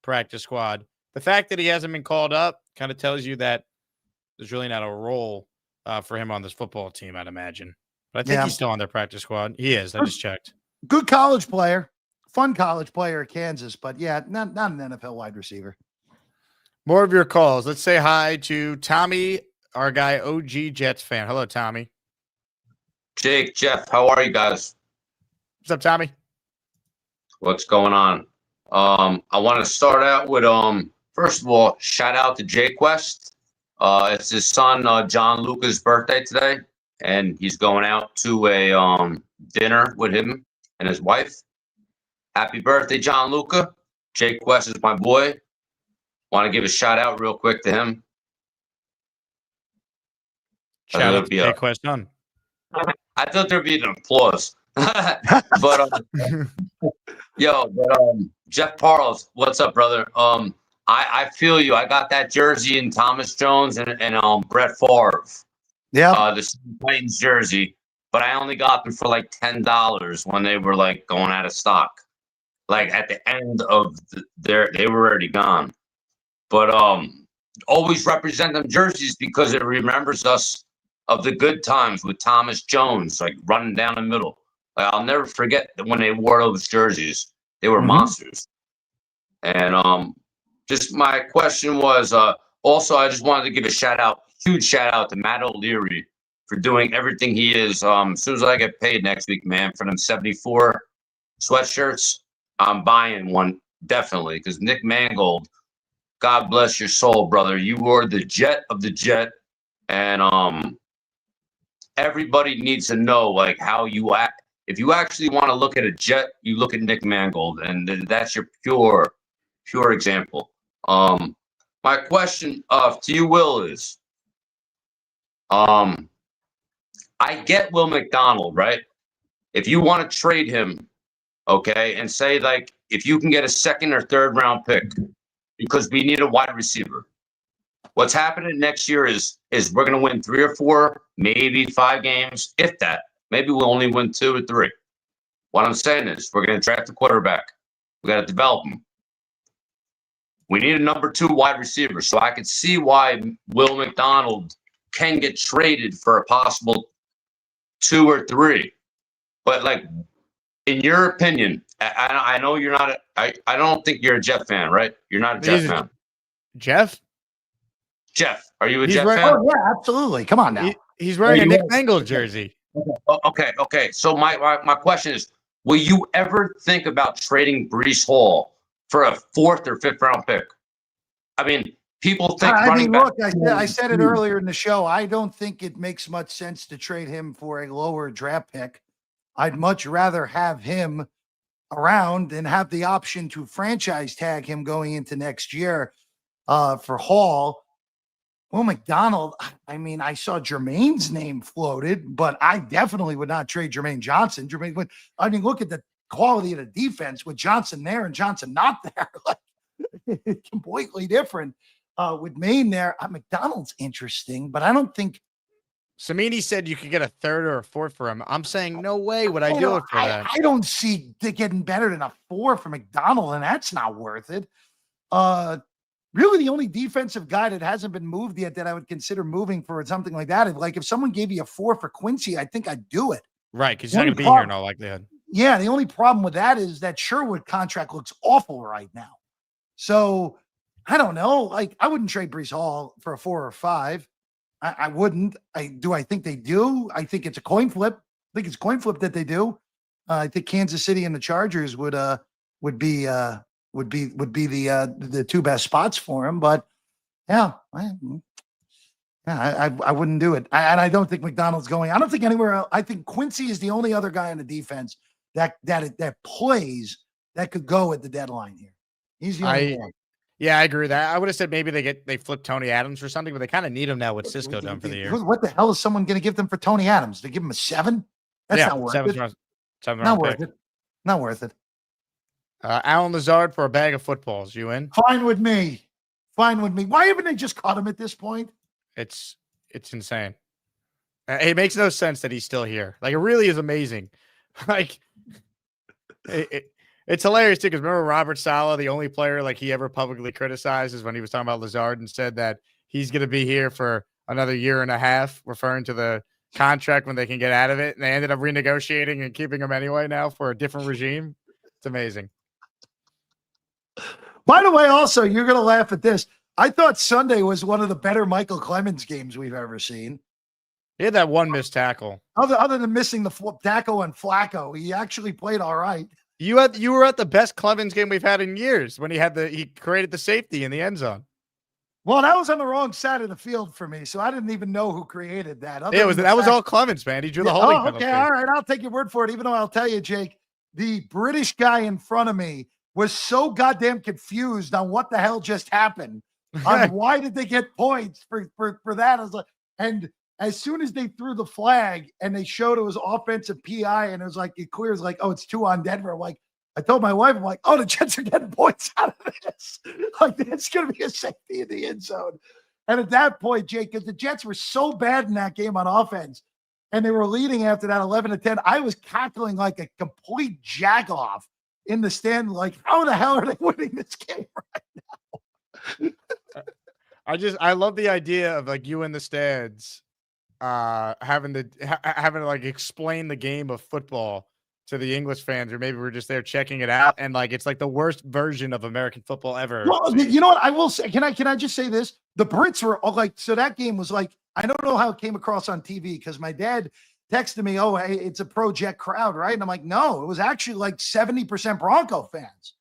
practice squad. The fact that he hasn't been called up kind of tells you that there's really not a role for him on this football team, I'd imagine. But I think he's still on their practice squad. He is. I just checked. Good college player. Fun college player at Kansas. But, yeah, not an NFL wide receiver. More of your calls. Let's say hi to Tommy, our guy, OG Jets fan. Hello, Tommy. Jake, Jeff, how are you guys? What's up, Tommy? What's going on? I want to start out with first of all, shout out to Jake West. It's his son John Luca's birthday today, and he's going out to a dinner with him and his wife. Happy birthday, John Luca. Jake West is my boy. Want to give a shout out real quick to him. Shout out to Jake West, son. I thought there'd be an applause. But Jeff Parles, what's up, brother? I feel you. I got that jersey in Thomas Jones and Brett Favre. Yeah. The Titans jersey, but I only got them for like $10 when they were like going out of stock. Like at the end of they were already gone. But always represent them jerseys because it remembers us of the good times with Thomas Jones, like running down the middle. Like, I'll never forget that when they wore those jerseys, they were monsters. And just my question was also I just wanted to give a huge shout out to Matt O'Leary for doing everything he is. As soon as I get paid next week, man, for them 74 sweatshirts, I'm buying one definitely because Nick Mangold, God bless your soul, brother. You were the jet of the jet, and everybody needs to know like how you act. If you actually want to look at a jet, you look at Nick Mangold, and that's your pure example. My question to you, Will, is I get Will McDonald, right? If you want to trade him, okay, and say like if you can get a second or third round pick because we need a wide receiver. What's happening next year is we're going to win 3 or 4, maybe 5 games, if that. Maybe we'll only win 2 or 3. What I'm saying is we're going to draft a quarterback. We got to develop him. We need a number 2 wide receiver. So I could see why Will McDonald can get traded for a possible 2 or 3. But like, in your opinion, I know you're not. I don't think you're a Jeff fan, right? You're not a Jeff fan. Jeff? Jeff, are you a He's Jeff right. fan? Oh yeah, absolutely. Come on now. He's wearing a Nick Mangold jersey. Okay. So my question is, will you ever think about trading Breece Hall for a 4th or 5th round pick? I mean, people think running back. Look, I said it earlier in the show. I don't think it makes much sense to trade him for a lower draft pick. I'd much rather have him around and have the option to franchise tag him going into next year for Hall. Well, McDonald, I mean, I saw Jermaine's name floated, but I definitely would not trade Jermaine Johnson. Look at the quality of the defense with Johnson there and Johnson not there. Like, completely different with Maine there. McDonald's interesting, but I don't think. Samini said you could get a 3rd or a 4th for him. I'm saying no way would I do it for that. I don't see it getting better than a 4 for McDonald, and that's not worth it. Really, the only defensive guy that hasn't been moved yet that I would consider moving for something like that, if someone gave you a 4 for Quincy, I think I'd do it. Right, because he's not going to be here in all likelihood. Yeah, the only problem with that is that Sherwood contract looks awful right now. So I don't know. Like, I wouldn't trade Breece Hall for a 4 or 5. I wouldn't. I think they do. I think it's a coin flip. I think it's a coin flip that they do. I think Kansas City and the Chargers would be the 2 best spots for him. But yeah, I wouldn't do it. And I don't think McDonald's going. I don't think anywhere else. I think Quincy is the only other guy on the defense that plays that could go at the deadline here. He's the only one. Yeah, I agree with that. I would have said maybe they flip Tony Adams for something, but they kind of need him now with Cisco done for the year. What the hell is someone going to give them for Tony Adams? They give him a 7? That's not worth it. Not worth it. Not worth it. Alan Lazard for a bag of footballs. You in? Fine with me. Fine with me. Why haven't they just cut him at this point? It's insane. It makes no sense that he's still here. Like, it really is amazing. Like, it's hilarious too, because remember Robert Saleh, the only player like he ever publicly criticized is when he was talking about Lazard and said that he's going to be here for another year and a half, referring to the contract when they can get out of it. And they ended up renegotiating and keeping him anyway now for a different regime. It's amazing. By the way, also, you're going to laugh at this. I thought Sunday was one of the better Michael Clemens games we've ever seen. He had that one missed tackle. Other than missing the tackle on Flacco, he actually played all right. You were at the best Clemens game we've had in years when he created the safety in the end zone. Well, that was on the wrong side of the field for me, so I didn't even know who created that. That was all Clemens, man. He drew the holding penalty. Okay, all right. I'll take your word for it, even though I'll tell you, Jake, the British guy in front of me was so goddamn confused on what the hell just happened. On why did they get points for that? I was like, and as soon as they threw the flag and they showed it was offensive PI and it was like, it clears like, oh, it's 2 on Denver. I'm like, I told my wife, I'm like, oh, the Jets are getting points out of this. Like, it's going to be a safety in the end zone. And at that point, Jake, because the Jets were so bad in that game on offense and they were leading after that 11-10, I was cackling like a complete jagoff in the stand. Like, how the hell are they winning this game right now? I love the idea of like you in the stands having to like explain the game of football to the English fans, or maybe we're just there checking it out, and like it's like the worst version of American football ever. Well, you know what I will say? Can I just say this? The Brits were all like, so that game was like, I don't know how it came across on TV because my dad texted me, "Oh, hey, it's a pro-Jet crowd, right?" And I'm like, "No, it was actually like 70% Bronco fans."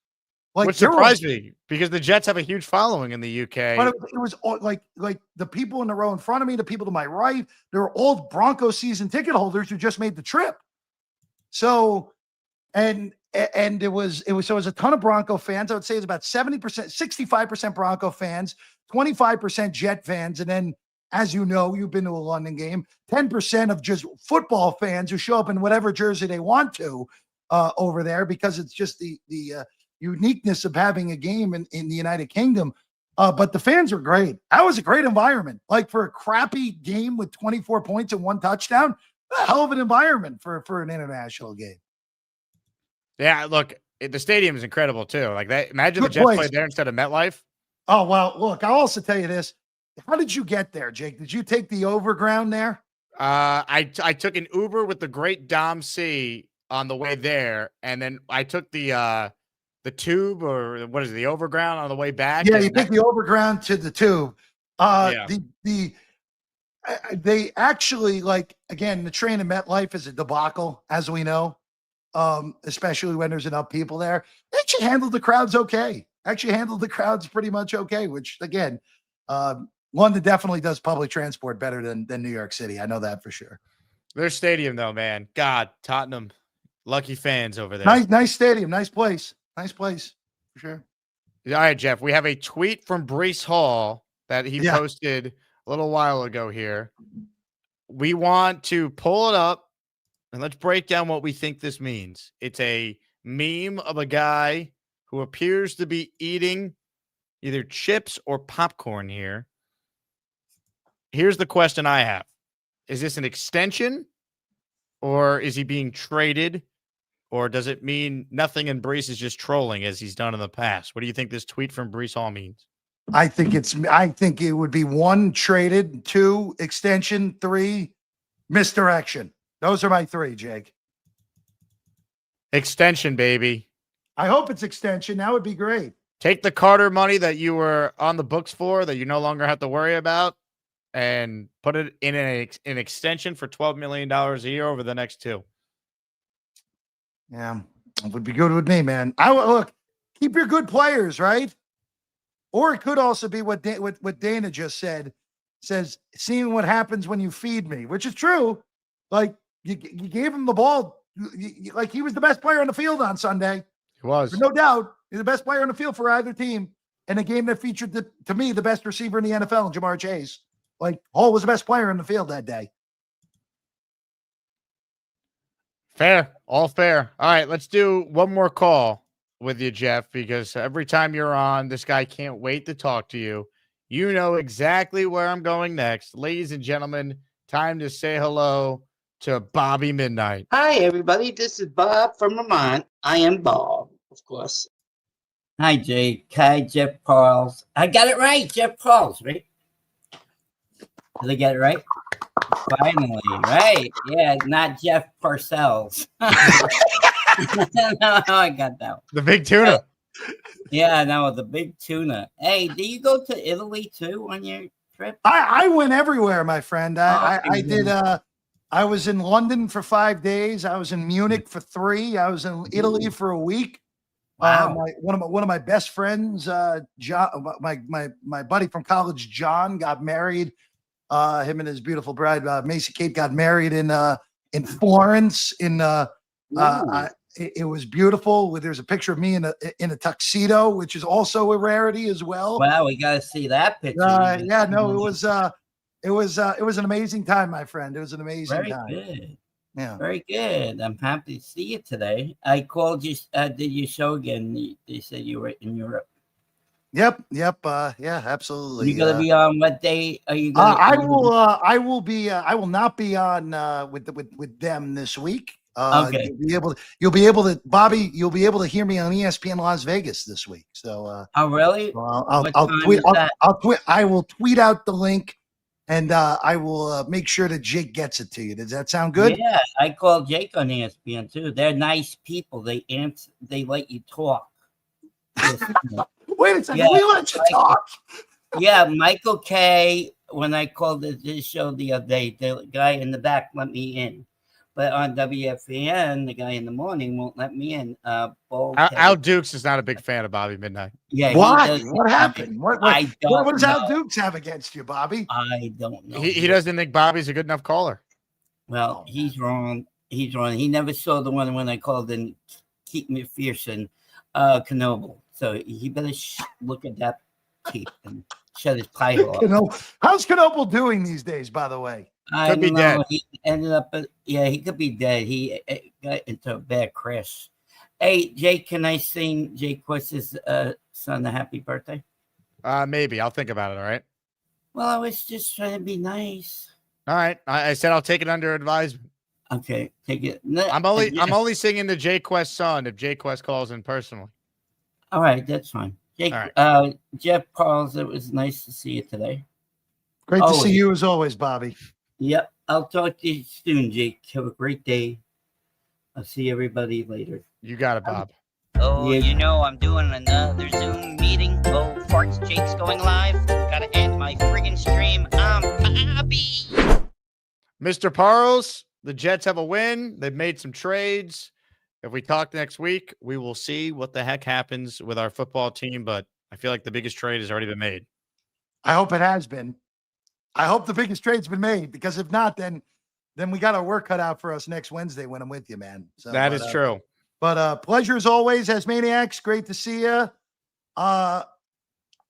Like, which surprised me because the Jets have a huge following in the UK. But it was all, like the people in the row in front of me, the people to my right, they were all Bronco season ticket holders who just made the trip. So, and it was a ton of Bronco fans. I would say it's about 70%, 65% Bronco fans, 25% Jet fans, and then, as you know, you've been to a London game, 10% of just football fans who show up in whatever jersey they want to over there because it's just the uniqueness of having a game in the United Kingdom. But the fans were great. That was a great environment. Like for a crappy game with 24 points and 1 touchdown, a hell of an environment for an international game. Yeah, look, the stadium is incredible too. Like that, imagine the Jets played there instead of MetLife. Oh, well, look, I'll also tell you this. How did you get there, Jake? Did you take the overground there? I took an Uber with the great Dom C on the way there, and then I took the tube, or what is it, the overground on the way back. Yeah, you take the overground to the tube. Yeah. They actually, like, again, the train in MetLife is a debacle, as we know, especially when there's enough people there. They actually handled the crowds okay. Pretty much okay, which, again, London definitely does public transport better than New York City. I know that for sure. Their stadium, though, man. God, Tottenham, lucky fans over there. Nice stadium, nice place for sure. All right, Jeff, we have a tweet from Breece Hall that he posted a little while ago here. We want to pull it up and let's break down what we think this means. It's a meme of a guy who appears to be eating either chips or popcorn here. Here's the question I have. Is this an extension, or is he being traded, or does it mean nothing and Breece is just trolling as he's done in the past? What do you think this tweet from Breece Hall means? I think it would be 1, traded, 2, extension, 3, misdirection. Those are my 3, Jake. Extension, baby. I hope it's extension. That would be great. Take the Carter money that you were on the books for, that you no longer have to worry about, and put it in an extension for $12 million a year over the next 2. Yeah, it would be good with me, man. Look, keep your good players, right? Or it could also be what Dana just said. Says, seeing what happens when you feed me, which is true. Like, you gave him the ball. Like, he was the best player on the field on Sunday. He was. But no doubt. He's the best player on the field for either team. In a game that featured, to me, the best receiver in the NFL, Jamar Chase. Like, Hall was the best player on the field that day. Fair. All fair. All right, let's do one more call with you, Jeff, because every time you're on, this guy can't wait to talk to you. You know exactly where I'm going next. Ladies and gentlemen, time to say hello to Bobby Midnight. Hi, everybody. This is Bob from Vermont. I am Bob, of course. Hi, Jake. Hi, Jeff Parles. I got it right. Jeff Parles, right? Did I get it right? Finally, right? Yeah, not Jeff Parcells. No, I got that one. The big tuna. Yeah, no, the big tuna. Hey, did you go to Italy too on your trip? I went everywhere, my friend. I did. I was in London for 5 days. I was in Munich for 3. I was in Italy for a week. Wow. One of my best friends, John, my buddy from college, John, got married. Him and his beautiful bride, Macy Kate, got married in Florence. It was beautiful. There's a picture of me in a tuxedo, which is also a rarity as well. Wow, we got to see that picture. It was an amazing time, my friend. It was an amazing time. Very good. Yeah, very good. I'm happy to see you today. I called you. Did your show again? They said you were in Europe. Yep. Yeah, absolutely. You gonna be on what day are you gonna I will not be on with them this week. Okay. You'll be able to Bobby, you'll be able to hear me on ESPN Las Vegas this week. So oh really? I will tweet out the link and I will make sure that Jake gets it to you. Does that sound good? Yeah, I called Jake on ESPN too. They're nice people. They answer. They let you talk. Wait a second. Yeah, We let you talk. Yeah, Michael K. When I called this show the other day, the guy in the back let me in, but on WFAN, the guy in the morning won't let me in. Al Dukes is not a big fan of Bobby Midnight. Yeah, why? What happened? What does know. Al Dukes have against you, Bobby? I don't know. He doesn't think Bobby's a good enough caller. Well, he's wrong. He's wrong. He never saw the one when I called in Keep McPherson, Knoble. So he better look at that tape and shut his pie hole. How's Knoble doing these days, by the way? Could be dead. He ended up, he could be dead. He got into a bad crash. Hey, Jake, can I sing Jake Quest's son a happy birthday? Maybe. I'll think about it, all right? Well, I was just trying to be nice. All right. I said I'll take it under advisement. Okay, take it. I'm only singing the Jake Quest son if Jake Quest calls in personally. All right, that's fine. Jake, right. Jeff Parles, it was nice to see you today. Great to see you as always, Bobby. Yep. I'll talk to you soon, Jake. Have a great day. I'll see everybody later. You got it, Bob. Oh, yeah. I'm doing another Zoom meeting. Oh, Farts Jake's going live. Gotta end my friggin' stream. I'm Bobby. Mr. Parles, the Jets have a win. They've made some trades. If we talk next week, we will see what the heck happens with our football team, but I feel like the biggest trade has already been made. I hope it has been. I hope the biggest trade's been made, because if not, then we got our work cut out for us next Wednesday when I'm with you, man. So, that is true. But pleasure as always, as Maniacs. Great to see you. I'm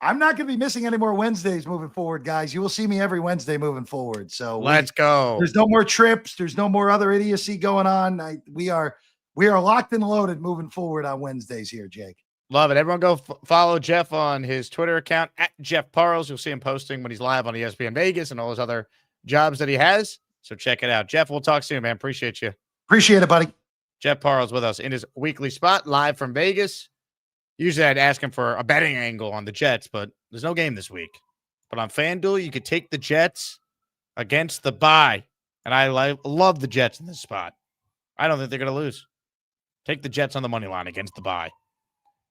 not going to be missing any more Wednesdays moving forward, guys. You will see me every Wednesday moving forward. So let's go. There's no more trips. There's no more other idiocy going on. We are locked and loaded moving forward on Wednesdays here, Jake. Love it. Everyone go follow Jeff on his Twitter account at Jeff Parles. You'll see him posting when he's live on ESPN Vegas and all his other jobs that he has. So check it out. Jeff, we'll talk soon, man. Appreciate you. Appreciate it, buddy. Jeff Parles with us in his weekly spot live from Vegas. Usually I'd ask him for a betting angle on the Jets, but there's no game this week. But on FanDuel, you could take the Jets against the bye. And I love the Jets in this spot. I don't think they're going to lose. Take the Jets on the money line against the bye.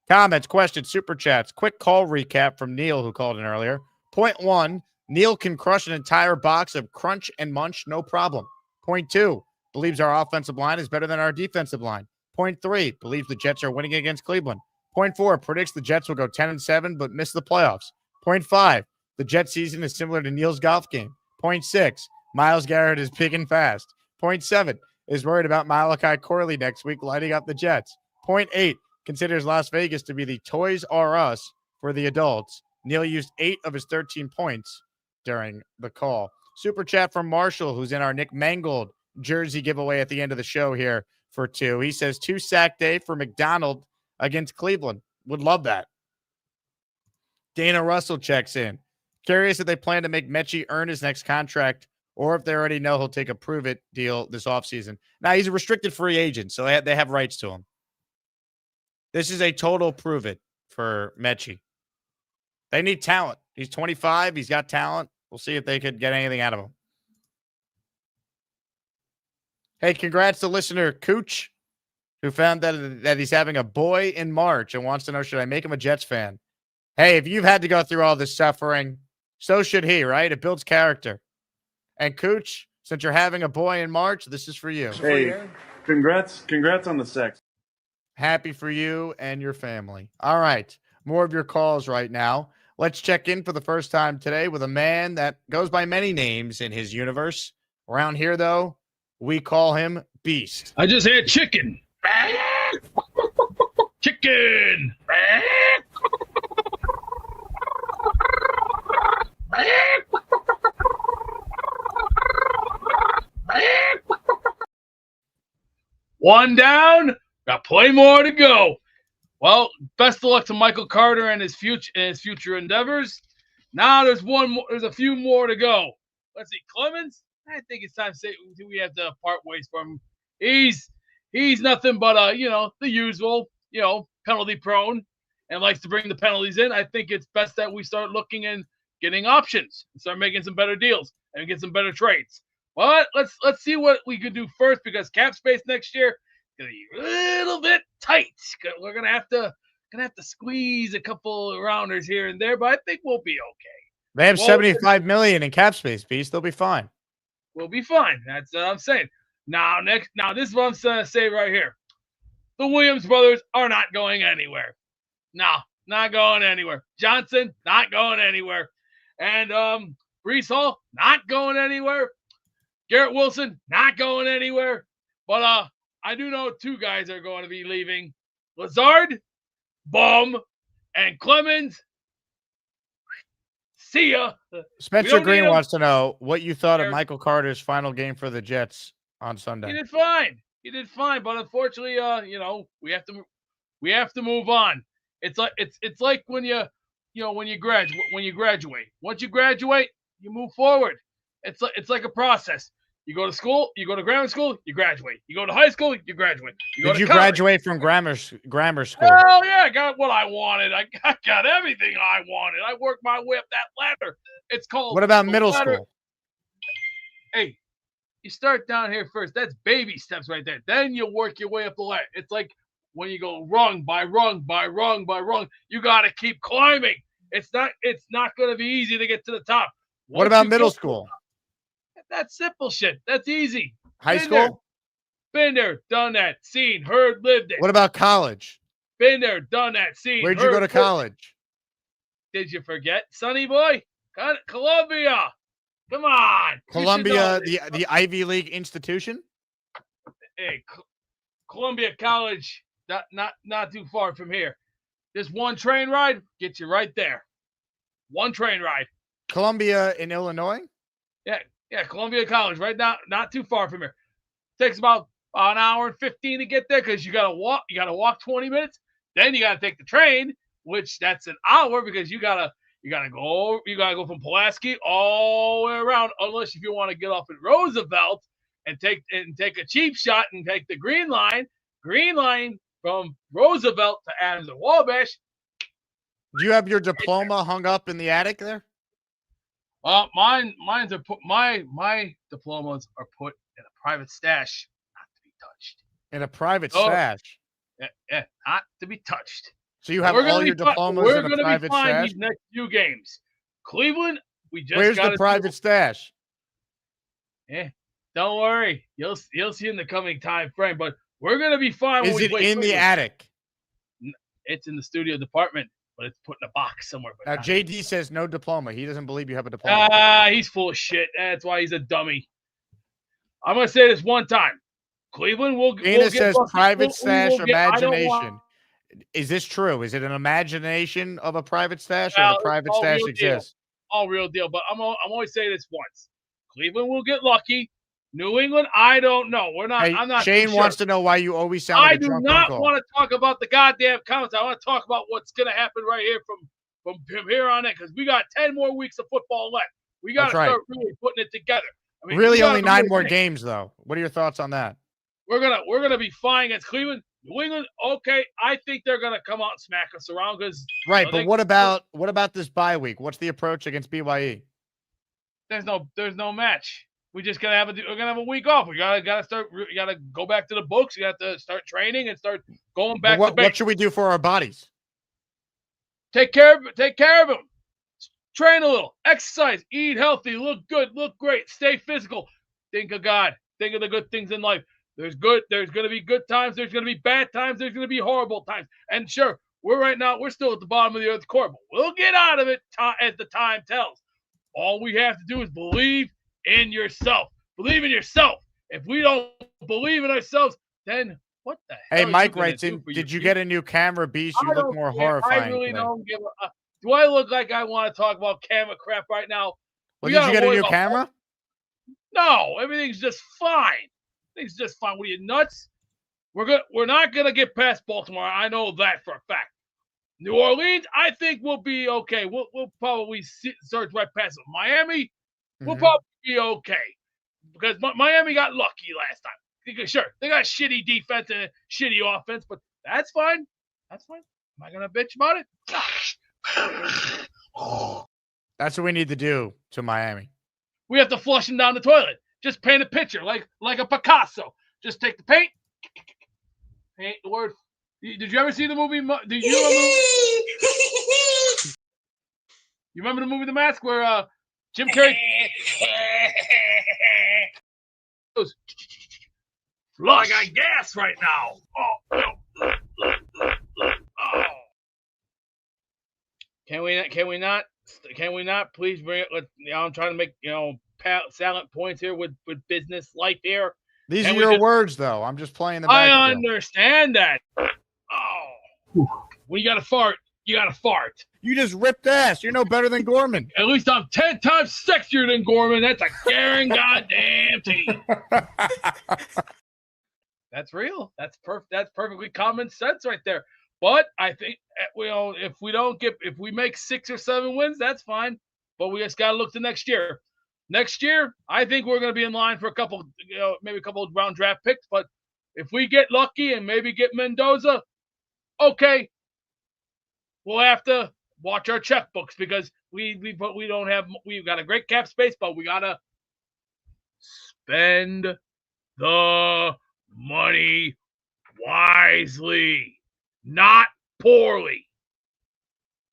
Comments, questions, super chats. Quick call recap from Neil, who called in earlier. Point 1, Neil can crush an entire box of Crunch and Munch, no problem. Point 2, believes our offensive line is better than our defensive line. Point 3, believes the Jets are winning against Cleveland. Point 4, predicts the Jets will go 10-7 but miss the playoffs. Point 5, the Jets season is similar to Neil's golf game. Point 6, Myles Garrett is big and fast. Point 7, is worried about Malachi Corley next week lighting up the Jets. Point 8, considers Las Vegas to be the Toys R Us for the adults. Neil used 8 of his 13 points during the call. Super chat from Marshall, who's in our Nick Mangold jersey giveaway at the end of the show here for 2. He says 2 sack day for McDonald against Cleveland. Would love that. Dana Russell checks in. Curious if they plan to make Metchie earn his next contract or if they already know he'll take a prove-it deal this offseason. Now, he's a restricted free agent, so they have rights to him. This is a total prove-it for Metchie. They need talent. He's 25. He's got talent. We'll see if they could get anything out of him. Hey, congrats to listener Cooch, who found that he's having a boy in March and wants to know, should I make him a Jets fan? Hey, if you've had to go through all this suffering, so should he, right? It builds character. And Cooch, since you're having a boy in March, this is for you. Hey, congrats on the sex. Happy for you and your family. All right, more of your calls right now. Let's check in for the first time today with a man that goes by many names in his universe. Around here, though, we call him Beast. I just had chicken. Chicken. One down, got plenty more to go. Well, best of luck to Michael Carter and his future endeavors. Now there's a few more to go. Let's see, Clemens. I think it's time to say we have to part ways from him. He's nothing but the usual, penalty prone and likes to bring the penalties in. I think it's best that we start looking and getting options and start making some better deals and get some better trades. But let's see what we can do first, because cap space next year is gonna be a little bit tight. We're gonna have to squeeze a couple rounders here and there, but I think we'll be okay. They have $75 million in cap space, Beast. They'll be fine. We'll be fine. That's what I'm saying. Now this is what I'm gonna say right here. The Williams brothers are not going anywhere. No, not going anywhere. Johnson, not going anywhere. And Breece Hall, not going anywhere. Garrett Wilson, not going anywhere. But I do know two guys are going to be leaving. Lazard, bum, and Clemens. See ya. Spencer Green wants to know what you thought of Michael Carter's final game for the Jets on Sunday. He did fine. He did fine, but unfortunately, we have to move on. It's like when you graduate. Once you graduate, you move forward. It's like a process. You go to school, you go to grammar school, you graduate. You go to high school, you graduate. Did you graduate from grammar school? Hell yeah, I got what I wanted. I got everything I wanted. I worked my way up that ladder. It's called. What about middle school? Hey, you start down here first. That's baby steps right there. Then you work your way up the ladder. It's like when you go rung by rung by rung by rung, you got to keep climbing. It's not going to be easy to get to the top. What about middle school? That's simple shit. That's easy. High school? Been there, done that, seen, heard, lived it. What about college? Been there, done that, seen. Where'd you go to college? Did you forget, Sonny boy? Columbia. Come on. Columbia, the Ivy League institution? Hey, Columbia College, not too far from here. This one train ride gets you right there. One train ride. Columbia in Illinois? Yeah, Columbia College, right now, not too far from here. Takes about an hour and 15 to get there because you gotta walk. You gotta walk 20 minutes. Then you gotta take the train, which that's an hour because you gotta go from Pulaski all the way around. Unless if you want to get off at Roosevelt and take a cheap shot and take the Green Line from Roosevelt to Adams and Wabash. Do you have your diploma hung up in the attic there? My diplomas are put in a private stash, not to be touched. In a private stash? Yeah, not to be touched. So you have all your diplomas in a private stash? We're going to be fine these next few games. Cleveland, we just Where's the private stash? Yeah, don't worry. You'll see in the coming time frame, but we're going to be fine. Is it in the attic? It's in the studio department. But it's put in a box somewhere. Now, JD says no diploma. He doesn't believe you have a diploma. He's full of shit. That's why he's a dummy. I'm going to say this one time. Cleveland will Dana says private stash imagination. Is this true? Is it an imagination of a private stash or the private stash exists? All real deal. But I'm always saying this once. Cleveland will get lucky. New England, I don't know. I'm not. Shane wants to know why you always sound like a drunk uncle. I do not want to talk about the goddamn comments. I want to talk about what's going to happen right here from here on in, because we got 10 more weeks of football left. We got to start really putting it together. I mean, really only 9 more games, though. What are your thoughts on that? We're gonna be fine against Cleveland. New England, okay. I think they're gonna come out and smack us around because but what about this bye week? What's the approach against BYE? There's no match. We're gonna have a week off. We gotta start. You gotta go back to the books. You have to start training and start going back to basics. What should we do for our bodies? Take care of them. Train a little. Exercise. Eat healthy. Look good. Look great. Stay physical. Think of God. Think of the good things in life. There's gonna be good times. There's gonna be bad times. There's gonna be horrible times. And sure, we're still at the bottom of the earth core, but we'll get out of it as the time tells. All we have to do is believe in yourself. Believe in yourself. If we don't believe in ourselves, then what the hell? Hey, Mike writes in, did you get a new camera, Beast? You look more horrifying. I really don't give a... Do I look like I want to talk about camera crap right now? Well, did you get a new camera? No, everything's just fine. Everything's just fine. What are you, nuts? We're not going to get past Baltimore. I know that for a fact. New Orleans, I think we'll be okay. We'll probably surge right past them. Miami, we'll probably be okay because Miami got lucky last time. Because sure, they got shitty defense and shitty offense, but that's fine. That's fine. Am I gonna bitch about it? That's what we need to do to Miami. We have to flush him down the toilet. Just paint a picture like a Picasso. Just take the paint the word. Did you ever see the movie? Did you remember the movie The Mask where Jim Carrey goes, "Flush, I got gas right now." Oh. Can we not please bring it? I'm trying to make salient points here with business life here. These are your words, though. I'm just playing the back. I understand that. Oh, when you got to fart, you got to fart. You just ripped ass. You're no better than Gorman. At least I'm 10 times sexier than Gorman. That's a guarantee. That's real. That's perfectly common sense right there. But I think if we make 6 or 7 wins, that's fine. But we just gotta look to next year. Next year, I think we're gonna be in line for maybe a couple of round draft picks. But if we get lucky and maybe get Mendoza, okay, we'll have to watch our checkbooks because we've got a great cap space, but we gotta spend the money wisely, not poorly.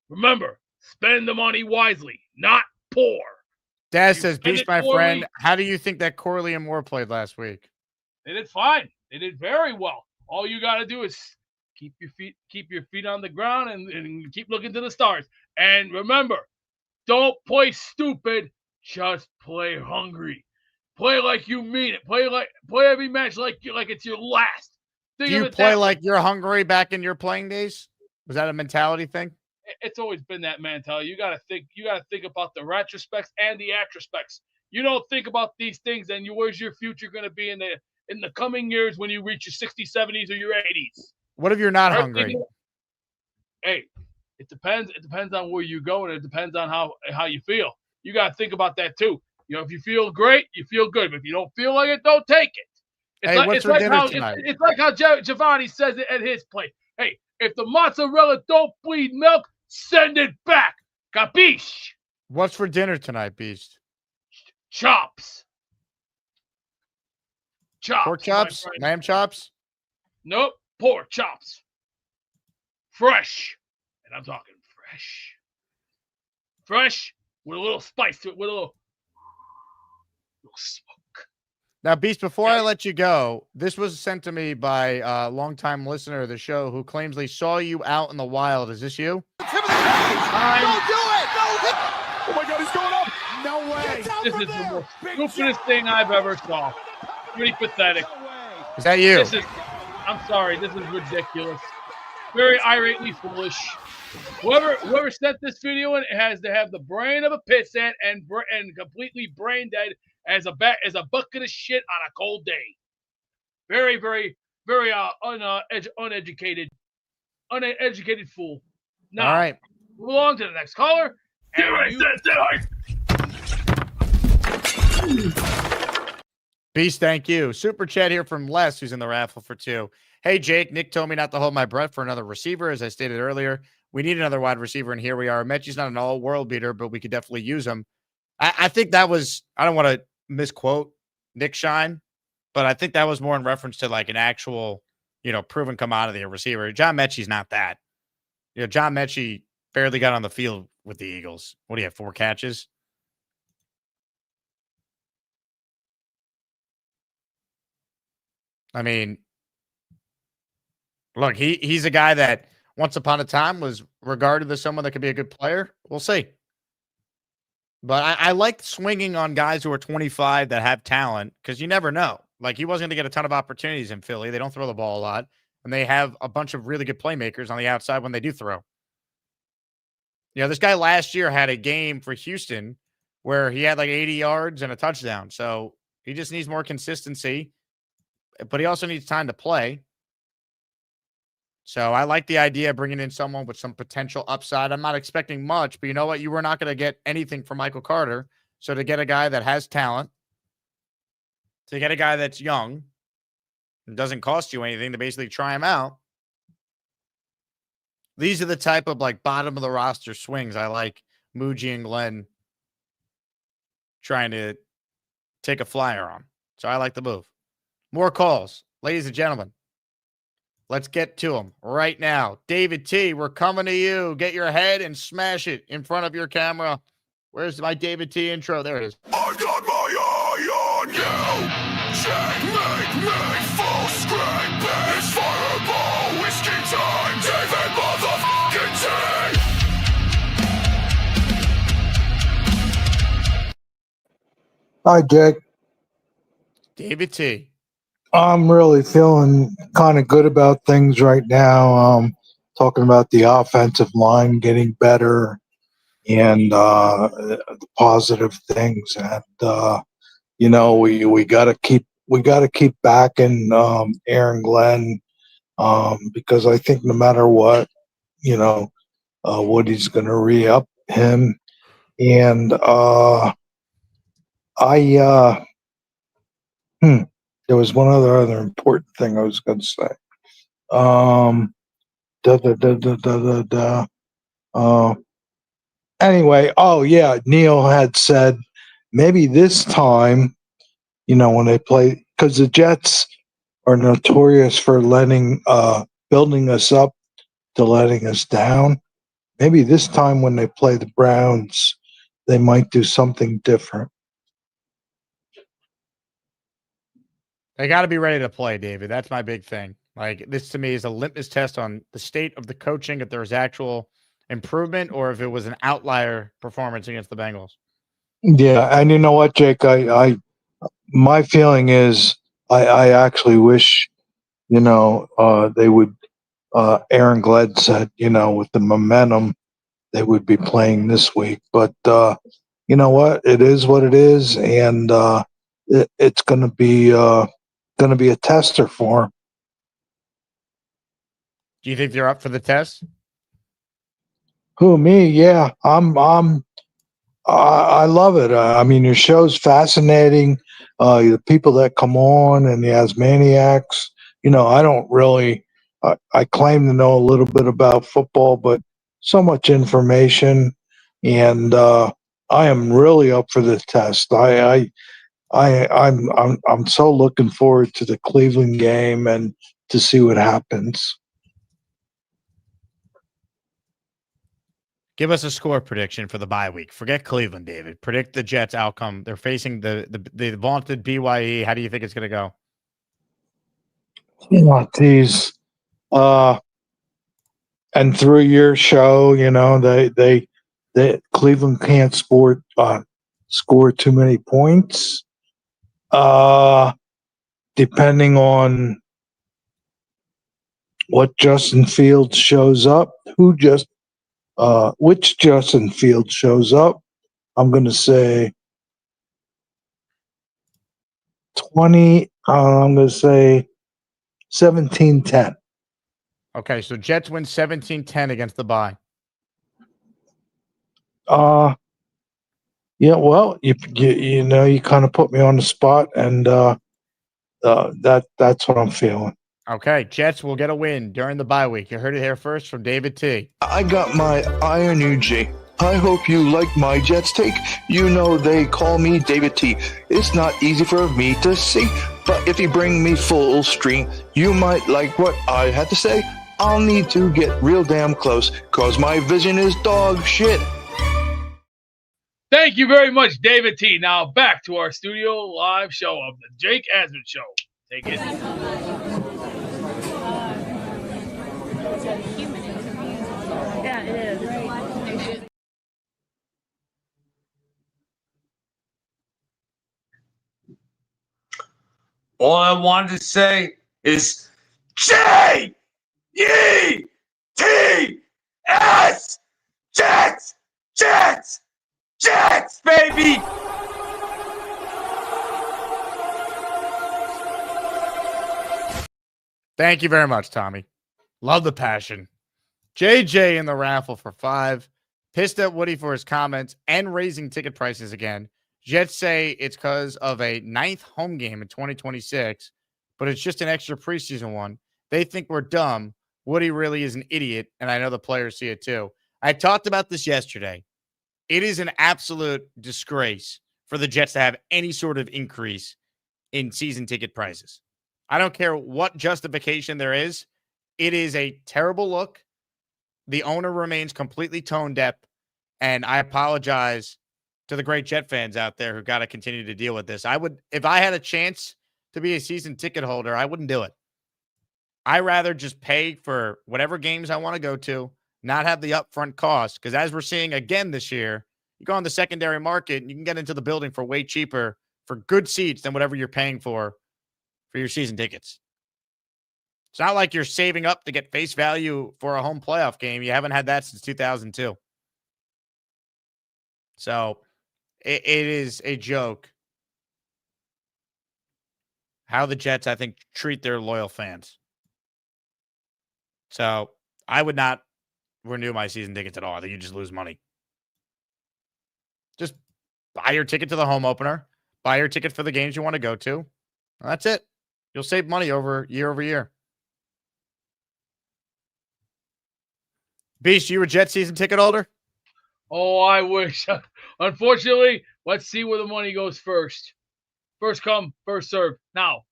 Remember, spend the money wisely, not poor. Dad says, "Beast, my friend. How do you think that Corley and Moore played last week?" They did fine. They did very well. All you got to do is keep your feet on the ground and keep looking to the stars. And remember, don't play stupid. Just play hungry. Play like you mean it. Play every match like it's your last. Do you play like you're hungry back in your playing days? Was that a mentality thing? It's always been that mentality. You got to think about the retrospects and the atrospects. You don't think about these things, and where's your future going to be in the coming years when you reach your 60s, 70s, or your 80s? What if you're not hungry? Hey, it depends. It depends on where you go, and it depends on how you feel. You got to think about that too. If you feel great, you feel good. But if you don't feel like it, don't take it. What's for dinner tonight? It's like how Giovanni says it at his plate. Hey, if the mozzarella don't bleed milk, send it back. Capiche? What's for dinner tonight, Beast? Chops. Pork chops? Lamb chops? Nope. Pork chops. Fresh. And I'm talking fresh. Fresh with a little spice to it, with a little smoke. Now, Beast, before I let you go, this was sent to me by a longtime listener of the show who claims they saw you out in the wild. Is this you? Don't do it! Oh my God, he's going up! No way! This is the most stupidest thing I've ever saw. Pretty pathetic. Is that you? I'm sorry, this is ridiculous. Very irately foolish. Whoever sent this video in has to have the brain of a pissant and completely brain dead as a bucket of shit on a cold day. Very, very, very uneducated fool. Now, all right. Move along to the next caller. Beast, thank you. Super chat here from Les, who's in the raffle for 2. Hey, Jake, Nick told me not to hold my breath for another receiver. As I stated earlier, we need another wide receiver, and here we are. Metchie's not an all-world beater, but we could definitely use him. I think that was, I don't want to misquote Nick Shine, but I think that was more in reference to like an actual, proven commodity, a receiver. John Metchie's not that. John Metchie barely got on the field with the Eagles. What do you have, 4 catches? I mean, look, he's a guy that once upon a time was regarded as someone that could be a good player. We'll see. But I like swinging on guys who are 25 that have talent because you never know. Like, he wasn't going to get a ton of opportunities in Philly. They don't throw the ball a lot, and they have a bunch of really good playmakers on the outside when they do throw. This guy last year had a game for Houston where he had like 80 yards and a touchdown. So he just needs more consistency, but he also needs time to play. So I like the idea of bringing in someone with some potential upside. I'm not expecting much, but you know what? You were not going to get anything from Michael Carter. So to get a guy that has talent, to get a guy that's young, and doesn't cost you anything to basically try him out, these are the type of like bottom of the roster swings I like Muji and Glenn trying to take a flyer on. So I like the move. More calls. Ladies and gentlemen, let's get to them right now. David T., we're coming to you. Get your head and smash it in front of your camera. Where's my David T. intro? There it is. I've got my eye on you. Checkmate me, full screen. It's fireball, whiskey time. David motherfucking T. Hi, Jake. David T. I'm really feeling kind of good about things right now. Talking about the offensive line getting better and the positive things, and we got to keep backing Aaron Glenn because I think no matter what, Woody's going to re-up him, and there was one other important thing I was going to say. Anyway, oh yeah, Neil had said maybe this time, when they play, because the Jets are notorious for building us up to letting us down. Maybe this time when they play the Browns, they might do something different. They got to be ready to play, David. That's my big thing. Like, this to me is a litmus test on the state of the coaching, if there's actual improvement or if it was an outlier performance against the Bengals. Yeah, and you know what, Jake? My feeling is I actually wish, they would. Aaron Glenn said, with the momentum, they would be playing this week. But you know what? It is what it is, and it's going to be a tester for him. Do you think they're up for the test? Who, me? Yeah, I love it. I mean, your show's fascinating. The people that come on and the Asmaniacs. I don't really. I claim to know a little bit about football, but so much information, and I am really up for the test. I'm so looking forward to the Cleveland game and to see what happens. Give us a score prediction for the bye week. Forget Cleveland, David. Predict the Jets' outcome. They're facing the vaunted BYE. How do you think it's going to go? Geez. And through your show, they Cleveland can't score too many points. Depending on what Justin Fields shows up, which Justin Fields shows up, I'm going to say 20. I'm going to say 17-10. Okay, so Jets win 17-10 against the bye. Yeah, well, you kind of put me on the spot, and that's what I'm feeling. Okay, Jets will get a win during the bye week. You heard it here first from David T. I got my eye on you, G. I hope you like my Jets take. They call me David T. It's not easy for me to see, but if you bring me full stream, you might like what I had to say. I'll need to get real damn close, cause my vision is dog shit. Thank you very much, David T. Now back to our studio live show of the Jake Asman Show. Take it. Yeah, it is. All I wanted to say is J-E-T-S Jets, Jets, Jets, baby. Thank you very much, Tommy. Love the passion. JJ in the raffle for 5. Pissed at Woody for his comments and raising ticket prices again. Jets say it's because of a 9th home game in 2026, but it's just an extra preseason one. They think we're dumb. Woody really is an idiot, and I know the players see it too. I talked about this yesterday. It is an absolute disgrace for the Jets to have any sort of increase in season ticket prices. I don't care what justification there is. It is a terrible look. The owner remains completely tone deaf, and I apologize to the great Jet fans out there who got to continue to deal with this. I would, if I had a chance to be a season ticket holder, I wouldn't do it. I rather just pay for whatever games I want to go to, not have the upfront cost. Because as we're seeing again this year, you go on the secondary market and you can get into the building for way cheaper for good seats than whatever you're paying for your season tickets. It's not like you're saving up to get face value for a home playoff game. You haven't had that since 2002. So it is a joke how the Jets, I think, treat their loyal fans. So I would not renew my season tickets at all. I think you just lose money. Just buy your ticket to the home opener. Buy your ticket for the games you want to go to. That's it. You'll save money over year. Beast, you a Jet season ticket holder? Oh, I wish. Unfortunately, let's see where the money goes first. First come, first serve. Now,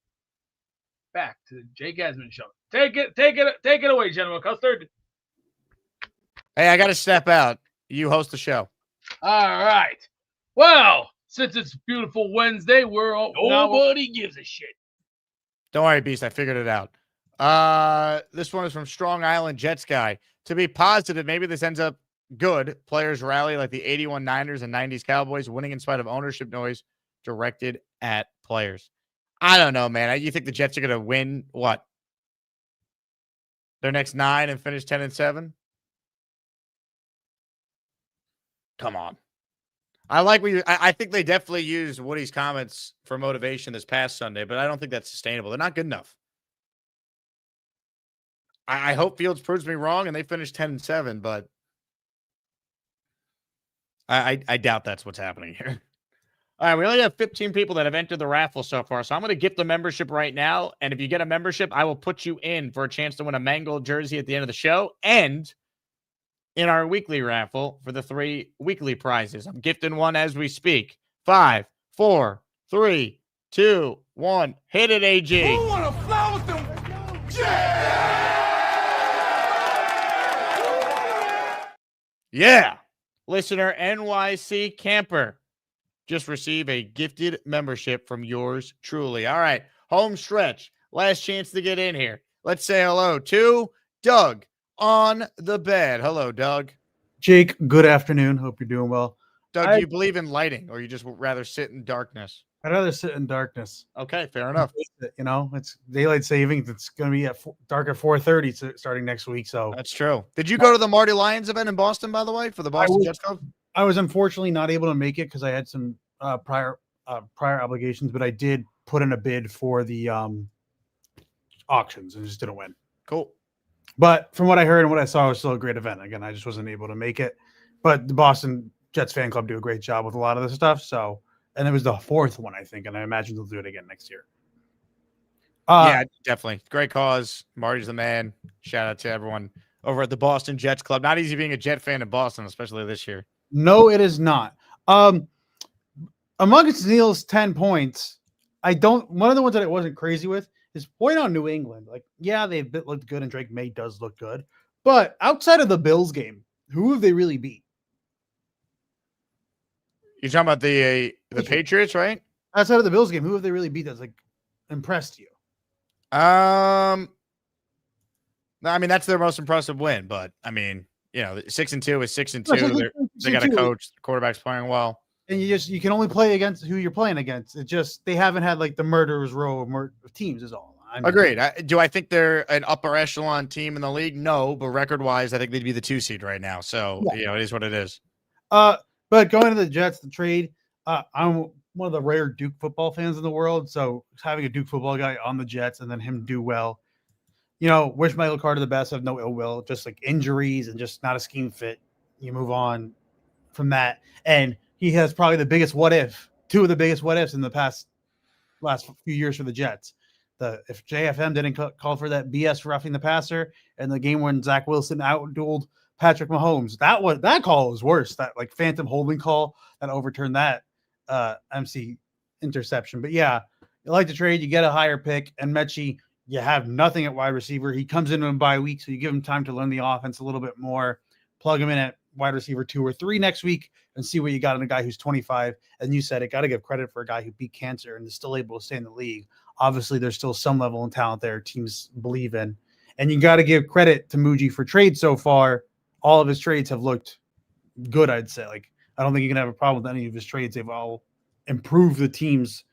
back to the Jake Asman show. Take it away, General Custard. Hey, I got to step out. You host the show. All right. Well, since it's beautiful Wednesday, nobody gives a shit. Don't worry, Beast. I figured it out. This one is from Strong Island Jets guy. To be positive, maybe this ends up good. Players rally like the 81 Niners and 90s Cowboys, winning in spite of ownership noise directed at players. I don't know, man. You think the Jets are going to win what? Their next 9 and finish 10-7? Come on. I think they definitely used Woody's comments for motivation this past Sunday, but I don't think that's sustainable. They're not good enough. I hope Fields proves me wrong and they finish 10-7, but I doubt that's what's happening here. All right, we only have 15 people that have entered the raffle so far, so I'm going to gift the membership right now, and if you get a membership, I will put you in for a chance to win a Mangold jersey at the end of the show, and in our weekly raffle for the 3 weekly prizes. I'm gifting one as we speak. 5, 4, 3, 2, 1. Hit it, AG. Who want to fly with them? Yeah. Listener NYC Camper. Just receive a gifted membership from yours truly. All right. Home stretch. Last chance to get in here. Let's say hello to Doug on the bed. Hello, Doug. Jake, good afternoon. Hope you're doing well. Doug, do you believe in lighting or you just would rather sit in darkness? I'd rather sit in darkness. Okay, fair enough. You know, it's daylight savings. It's going to be dark at 4:30 starting next week. So that's true. Did you go to the Marty Lyons event in Boston, by the way, for the Boston Jets Club? I was unfortunately not able to make it because I had some prior obligations, but I did put in a bid for the auctions and just didn't win. Cool. But from what I heard and what I saw, it was still a great event. Again, I just wasn't able to make it. But the Boston Jets fan club do a great job with a lot of this stuff. So, and it was the 4th one, I think, and I imagine they'll do it again next year. Yeah, definitely. Great cause. Marty's the man. Shout out to everyone over at the Boston Jets Club. Not easy being a Jet fan in Boston, especially this year. No, it is not. Amongst Neil's 10 points, one of the ones that I wasn't crazy with is point on New England. Like, yeah, they've looked good and Drake May does look good. But outside of the Bills game, who have they really beat? You're talking about the Patriots, right? Outside of the Bills game, who have they really beat that's like impressed you? I mean, that's their most impressive win, but I mean, 6-2 is 6-2. They got a coach, the quarterback's playing well. And you can only play against who you're playing against. It just they haven't had like the murderer's row of teams is all. Agreed. Do I think they're an upper echelon team in the league? No, but record wise, I think they'd be the 2 seed right now. So it is what it is. But going to the Jets, the trade, I'm one of the rare Duke football fans in the world. So having a Duke football guy on the Jets and then him do well, wish Michael Carter the best. Have no ill will, just like injuries and just not a scheme fit. You move on from that. And he has probably the biggest what if, 2 of the biggest what ifs in the last few years for the Jets. If JFM didn't call for that BS roughing the passer and the game when Zach Wilson outdueled Patrick Mahomes, that call was worse. That like phantom holding call that overturned that. MC interception. But yeah, you like to trade, you get a higher pick, and Metchie, you have nothing at wide receiver. He comes in on a bye week, so you give him time to learn the offense a little bit more. Plug him in at wide receiver 2 or 3 next week and see what you got in a guy who's 25. And you said it, got to give credit for a guy who beat cancer and is still able to stay in the league. Obviously, there's still some level of talent there teams believe in. And you got to give credit to Muji for trades so far. All of his trades have looked good, I'd say. Like, I don't think you can have a problem with any of his trades. They've all improved the team's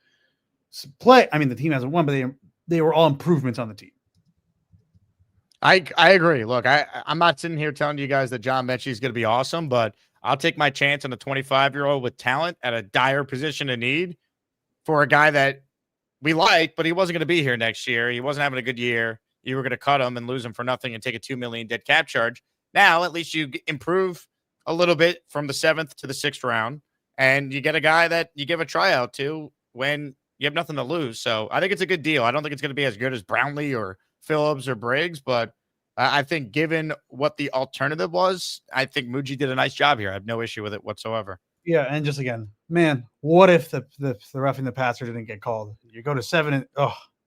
play. I mean, the team hasn't won, but they were all improvements on the team. I agree. Look, I'm not sitting here telling you guys that John Metchie is going to be awesome, but I'll take my chance on a 25-year-old with talent at a dire position of need for a guy that we like, but he wasn't going to be here next year. He wasn't having a good year. You were going to cut him and lose him for nothing and take a $2 million dead cap charge. Now, at least you improve a little bit from the 7th to the 6th round, and you get a guy that you give a tryout to when you have nothing to lose. So I think it's a good deal. I don't think it's going to be as good as Brownlee or Phillips or Briggs, but I think given what the alternative was, I think Muji did a nice job here. I have no issue with it whatsoever. Yeah, and just again, man, what if the roughing the passer didn't get called? You go to 7 and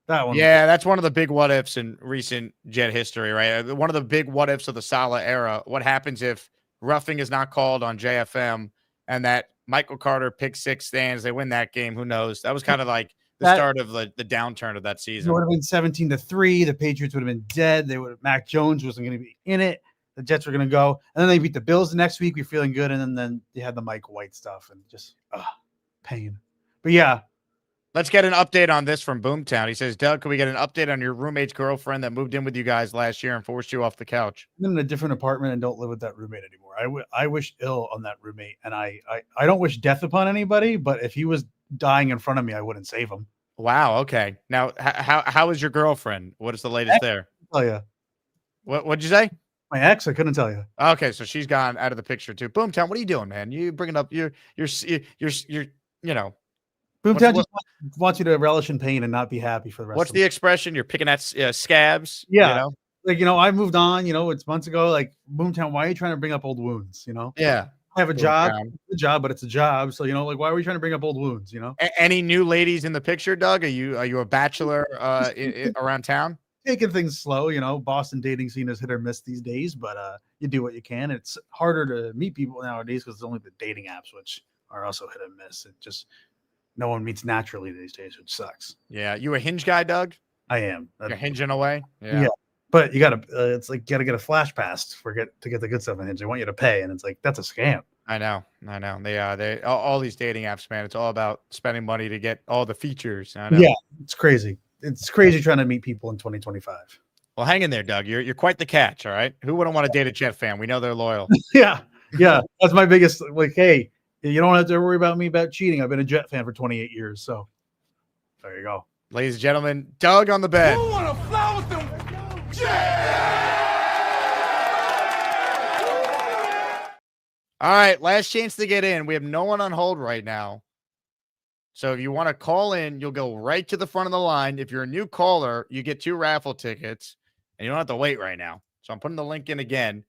that one. Yeah, that's one of the big what ifs in recent Jet history, right? One of the big what ifs of the Saleh era. What happens if roughing is not called on JFM and that Michael Carter pick 6 stands? They win that game. Who knows? That was kind of like the start of the downturn of that season. It would have been 17-3. The Patriots would have been dead. Mac Jones wasn't going to be in it. The Jets were going to go, and then they beat the Bills the next week. We're feeling good, and then they had the Mike White stuff, and just pain. But yeah, let's get an update on this from Boomtown. He says, Doug, can we get an update on your roommate's girlfriend that moved in with you guys last year and forced you off the couch? I'm in a different apartment and don't live with that roommate anymore. I wish ill on that roommate, and I don't wish death upon anybody, but if he was dying in front of me, I wouldn't save him. Wow. Okay. Now, how is your girlfriend? What is the latest there? Oh yeah. What'd you say? My ex, I couldn't tell you. Okay, so she's gone out of the picture too. Boomtown, what are you doing, man? You bringing up your Boomtown just wants you to relish in pain and not be happy for the rest. What's the expression? You're picking at scabs. Yeah, I moved on. It's months ago. Like, Boomtown, why are you trying to bring up old wounds? Yeah, I have a job, but it's a job. So like, why are we trying to bring up old wounds? Any new ladies in the picture, Doug? Are you a bachelor around town? Taking things slow, Boston dating scene is hit or miss these days, but you do what you can. It's harder to meet people nowadays because it's only the dating apps, which are also hit or miss. It just, no one meets naturally these days, which sucks. Yeah. You a Hinge guy, Doug? I am. You're hinging away? Yeah. But you gotta, it's like, you gotta get a flash pass to get the good stuff on Hinge. They want you to pay, and it's like, that's a scam. I know. They all these dating apps, man. It's all about spending money to get all the features. I know. Yeah, it's crazy. It's crazy trying to meet people in 2025. Well, hang in there, Doug. You're quite the catch. All right. Who wouldn't want to date a Jet fan? We know they're loyal. Yeah. That's my biggest. Like, hey, you don't have to worry about me about cheating. I've been a Jet fan for 28 years. So there you go, ladies and gentlemen. Doug on the bed. Who wanna fly with them? All right, last chance to get in. We have no one on hold right now. So if you want to call in, you'll go right to the front of the line. If you're a new caller, you get 2 raffle tickets, and you don't have to wait right now. So I'm putting the link in again.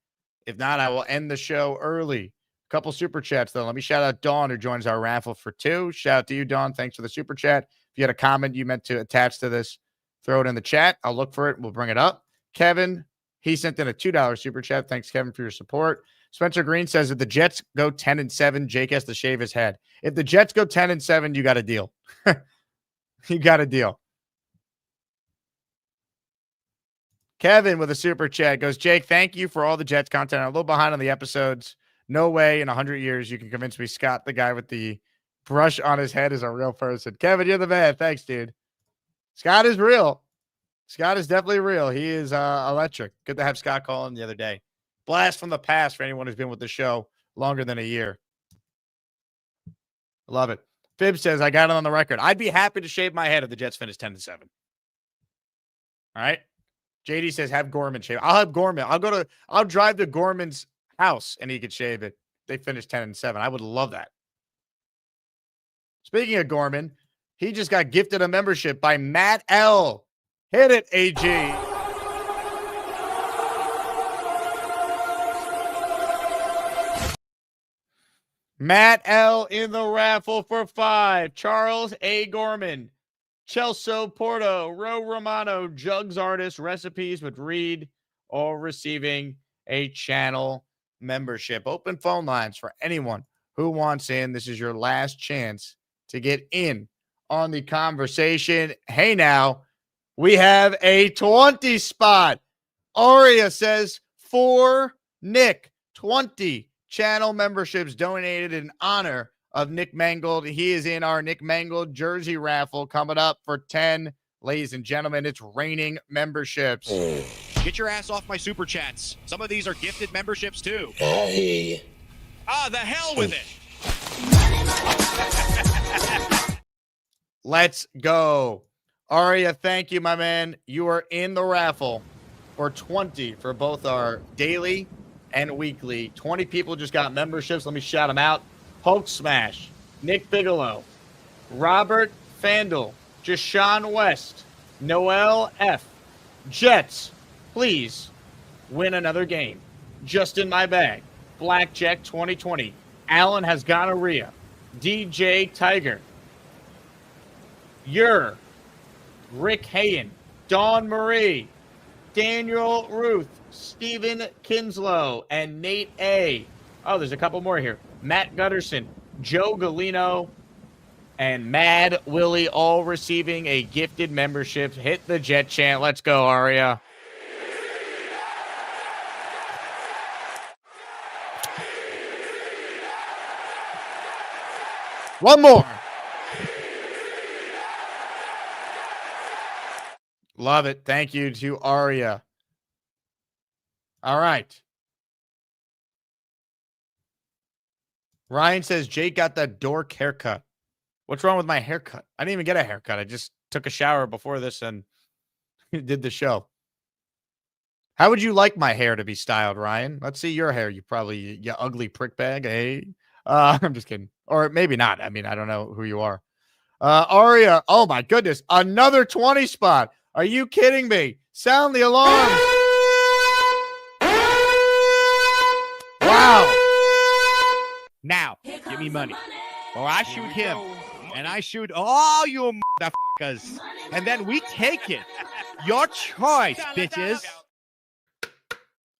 If not, I will end the show early. A couple super chats, though. Let me shout out Dawn, who joins our raffle for 2. Shout out to you, Dawn. Thanks for the super chat. If you had a comment you meant to attach to this, throw it in the chat. I'll look for it. We'll bring it up. Kevin, he sent in a $2 super chat. Thanks, Kevin, for your support. Spencer Green says if the Jets go 10-7, Jake has to shave his head. If the Jets go 10-7, you got a deal. You got a deal. Kevin with a super chat goes, Jake, thank you for all the Jets content. I'm a little behind on the episodes. No way in 100 years you can convince me Scott, the guy with the brush on his head, is a real person. Kevin, you're the man. Thanks, dude. Scott is real. Scott is definitely real. He is electric. Good to have Scott call in the other day. Blast from the past for anyone who's been with the show longer than a year. Love it. Fib says, I got it on the record. I'd be happy to shave my head if the Jets finish 10-7. All right. JD says, have Gorman shave. I'll have Gorman. I'll drive to Gorman's house and he could shave it. They finish 10-7. I would love that. Speaking of Gorman, he just got gifted a membership by Matt L. Hit it, AG. Matt L. in the raffle for 5. Charles A. Gorman. Chelsea Porto. Ro Romano. Jugs Artist. Recipes with Reed. All receiving a channel membership. Open phone lines for anyone who wants in. This is your last chance to get in on the conversation. Hey, now we have a 20 spot. Aria says for Nick, 20 channel memberships donated in honor of Nick Mangold. He is in our Nick Mangold jersey raffle coming up for 10. Ladies and gentlemen, it's raining memberships. Get your ass off my super chats. Some of these are gifted memberships too. Hey. The hell with it. Let's go. Aria, thank you, my man. You are in the raffle for 20 for both our daily and weekly. 20 people just got memberships. Let me shout them out. Hulk Smash, Nick Bigelow, Robert Fandle, Jashawn West, Noel F. Jets, please win another game. Just in my bag. Blackjack 2020. Allen has gonorrhea. DJ Tiger. Rick Hayen. Dawn Marie. Daniel Ruth. Stephen Kinslow. And Nate A. Oh, there's a couple more here. Matt Gutterson. Joe Galino. And Mad Willie, all receiving a gifted membership. Hit the Jet chant. Let's go, Aria. One more. Love it. Thank you to Aria. All right. Ryan says Jake got that dork haircut. What's wrong with my haircut? I didn't even get a haircut. I just took a shower before this and did the show. How would you like my hair to be styled, Ryan? Let's see your hair. You ugly prick bag. Hey, I'm just kidding. Or maybe not. I mean, I don't know who you are. Aria. Oh my goodness. Another 20 spot. Are you kidding me? Sound the alarm. Wow. Now, give me money. Or I shoot him. And I shoot all you motherfuckers. And then we take it. Your choice, bitches.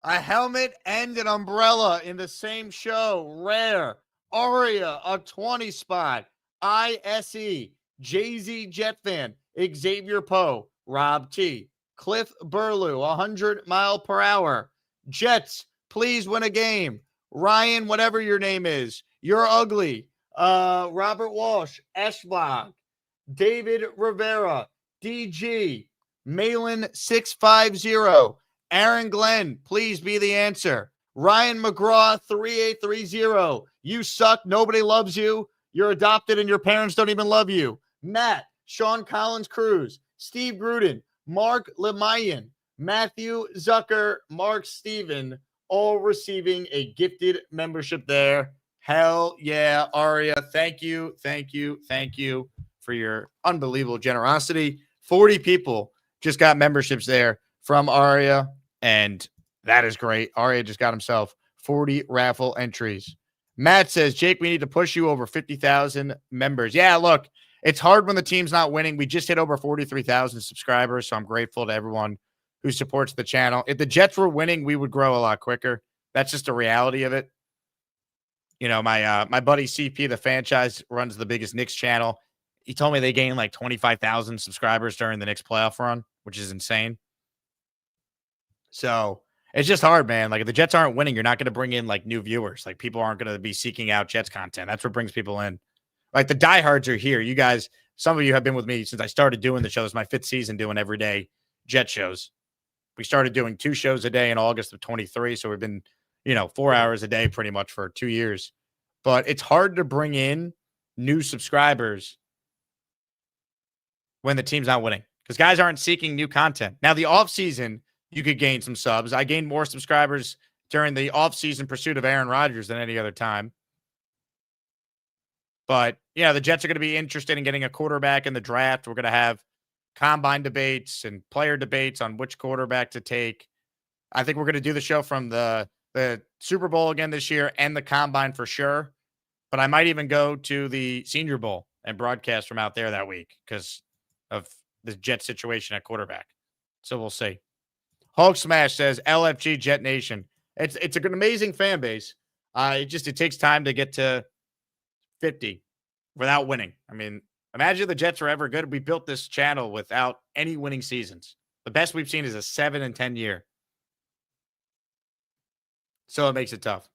A helmet and an umbrella in the same show. Rare. Aria, a 20 spot. ISE. Jay-Z Jet Fan. Xavier Poe. Rob T. Cliff Burlew, 100 mile per hour. Jets, please win a game. Ryan, whatever your name is. You're ugly. Robert Walsh, Eschblog, David Rivera, DG, Malin 650, Aaron Glenn, please be the answer. Ryan McGraw 3830, you suck, nobody loves you, you're adopted and your parents don't even love you. Matt, Sean Collins Cruz, Steve Gruden, Mark Lemayan, Matthew Zucker, Mark Steven, all receiving a gifted membership there. Hell yeah, Aria. Thank you for your unbelievable generosity. 40 people just got memberships there from Aria, and that is great. Aria just got himself 40 raffle entries. Matt says, Jake, we need to push you over 50,000 members. Yeah, look, it's hard when the team's not winning. We just hit over 43,000 subscribers, so I'm grateful to everyone who supports the channel. If the Jets were winning, we would grow a lot quicker. That's just the reality of it. You know, my buddy CP, the franchise, runs the biggest Knicks channel. He told me they gained like 25,000 subscribers during the Knicks playoff run, which is insane. So it's just hard, man. Like if the Jets aren't winning, you're not going to bring in like new viewers. Like people aren't going to be seeking out Jets content. That's what brings people in. Like the diehards are here. You guys, some of you have been with me since I started doing the show. This is my 5th season doing everyday Jet shows. We started doing 2 shows a day in August of 23. So we've been, 4 hours a day pretty much for 2 years. But it's hard to bring in new subscribers when the team's not winning because guys aren't seeking new content. Now, the offseason, you could gain some subs. I gained more subscribers during the offseason pursuit of Aaron Rodgers than any other time. But, the Jets are going to be interested in getting a quarterback in the draft. We're going to have combine debates and player debates on which quarterback to take. I think we're going to do the show from the Super Bowl again this year and the combine for sure. but I might even go to the Senior Bowl and broadcast from out there that week because of the Jet situation at quarterback. So we'll see. Hulk Smash says LFG Jet Nation. It's an amazing fan base. It takes time to get to 50 without winning. I mean, imagine the Jets are ever good. We built this channel without any winning seasons. The best we've seen is a 7-10 year. So it makes it tough.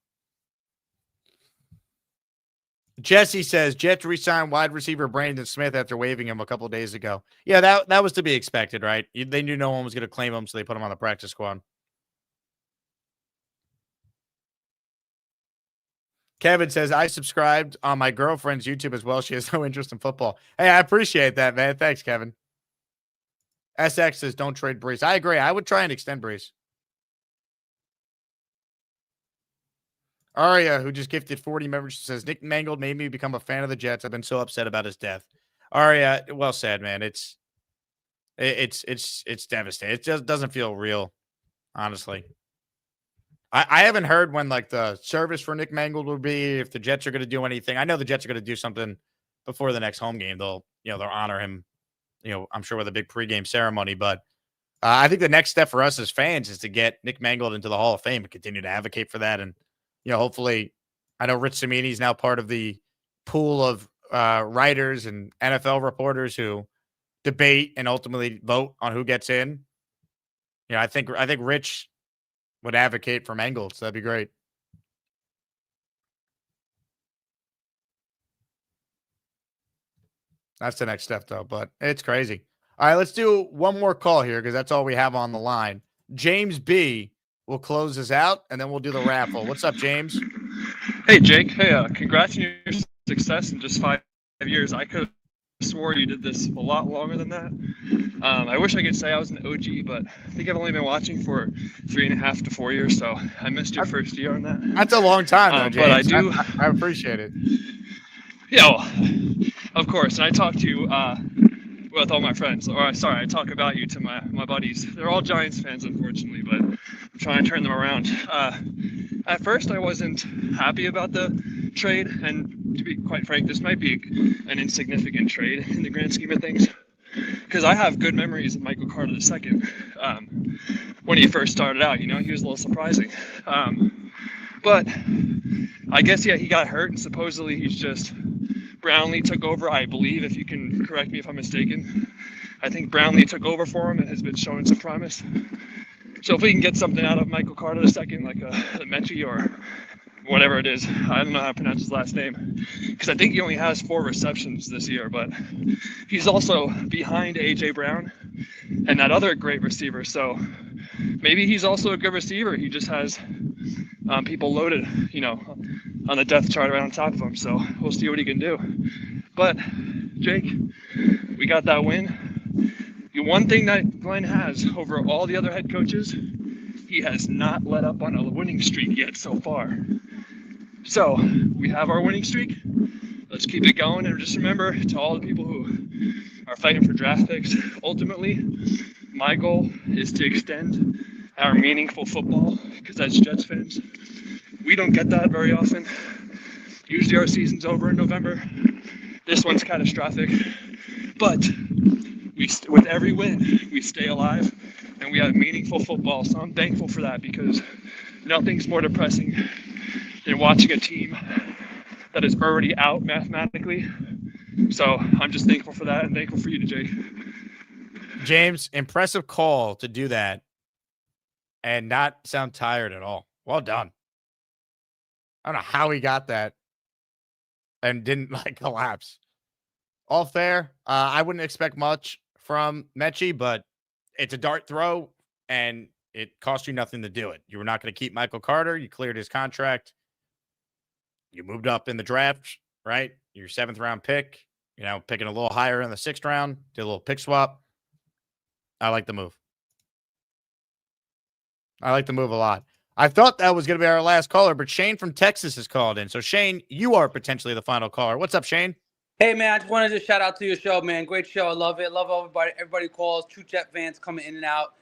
Jesse says Jets re-signed wide receiver Brandon Smith after waiving him a couple days ago. Yeah, that was to be expected, right? They knew no one was going to claim him, so they put him on the practice squad. Kevin says, I subscribed on my girlfriend's YouTube as well. She has no interest in football. Hey, I appreciate that, man. Thanks, Kevin. SX says, don't trade Breece. I agree. I would try and extend Breece. Aria, who just gifted 40 members, says, Nick Mangold made me become a fan of the Jets. I've been so upset about his death. Aria, well said, man. It's devastating. It just doesn't feel real, honestly. I haven't heard when like the service for Nick Mangold will be, if the Jets are going to do anything. I know the Jets are going to do something before the next home game. They'll honor him, I'm sure with a big pregame ceremony. But I think the next step for us as fans is to get Nick Mangold into the Hall of Fame and continue to advocate for that. And hopefully, I know Rich Cimini is now part of the pool of writers and NFL reporters who debate and ultimately vote on who gets in. I think Rich would advocate for Mangold, so that'd be great. That's the next step, though, but it's crazy. All right, let's do one more call here because that's all we have on the line. James B will close us out, and then we'll do the raffle. What's up, James? Hey, Jake. Hey, congrats on your success in just 5 years. I could have swore you did this a lot longer than that. I wish I could say I was an OG, but I think I've only been watching for 3.5 to 4 years, so I missed your first year on that. That's a long time, though, James. But I appreciate it. Yeah, well, of course. And I talk to you with all my friends. Or, sorry, I talk about you to my buddies. They're all Giants fans, unfortunately, but I'm trying to turn them around. At first, I wasn't happy about the trade, and to be quite frank, this might be an insignificant trade in the grand scheme of things, because I have good memories of Michael Carter II when he first started out. He was a little surprising. But I guess, yeah, he got hurt, and supposedly he's just Brownlee took over, I believe, if you can correct me if I'm mistaken. I think Brownlee took over for him and has been showing some promise. So if we can get something out of Michael Carter II, like a Metchie or whatever it is, I don't know how to pronounce his last name, because I think he only has 4 receptions this year, but he's also behind A.J. Brown and that other great receiver. So maybe he's also a good receiver. He just has people loaded, on the depth chart right on top of him. So we'll see what he can do. But Jake, we got that win. The one thing that Glenn has over all the other head coaches, he has not let up on a winning streak yet so far. So we have our winning streak. Let's keep it going. And just remember, to all the people who are fighting for draft picks, ultimately, my goal is to extend our meaningful football, because as Jets fans, we don't get that very often. Usually our season's over in November. This one's catastrophic. But with every win, we stay alive and we have meaningful football. So I'm thankful for that, because nothing's more depressing than watching a team that is already out mathematically. So I'm just thankful for that, and thankful for you, Jake. James, impressive call to do that and not sound tired at all. Well done. I don't know how he got that and didn't collapse. All fair. I wouldn't expect much from Metchie, but it's a dart throw and it cost you nothing to do it. You were not going to keep Michael Carter. You cleared his contract. You moved up in the draft, right? Your 7th round pick, picking a little higher in the 6th round, did a little pick swap. I like the move. I like the move a lot. I thought that was going to be our last caller, but Shane from Texas has called in. So, Shane, you are potentially the final caller. What's up, Shane? Hey, man, I just wanted to shout out to your show, man. Great show. I love it. Love everybody calls. True Jet fans coming in and out.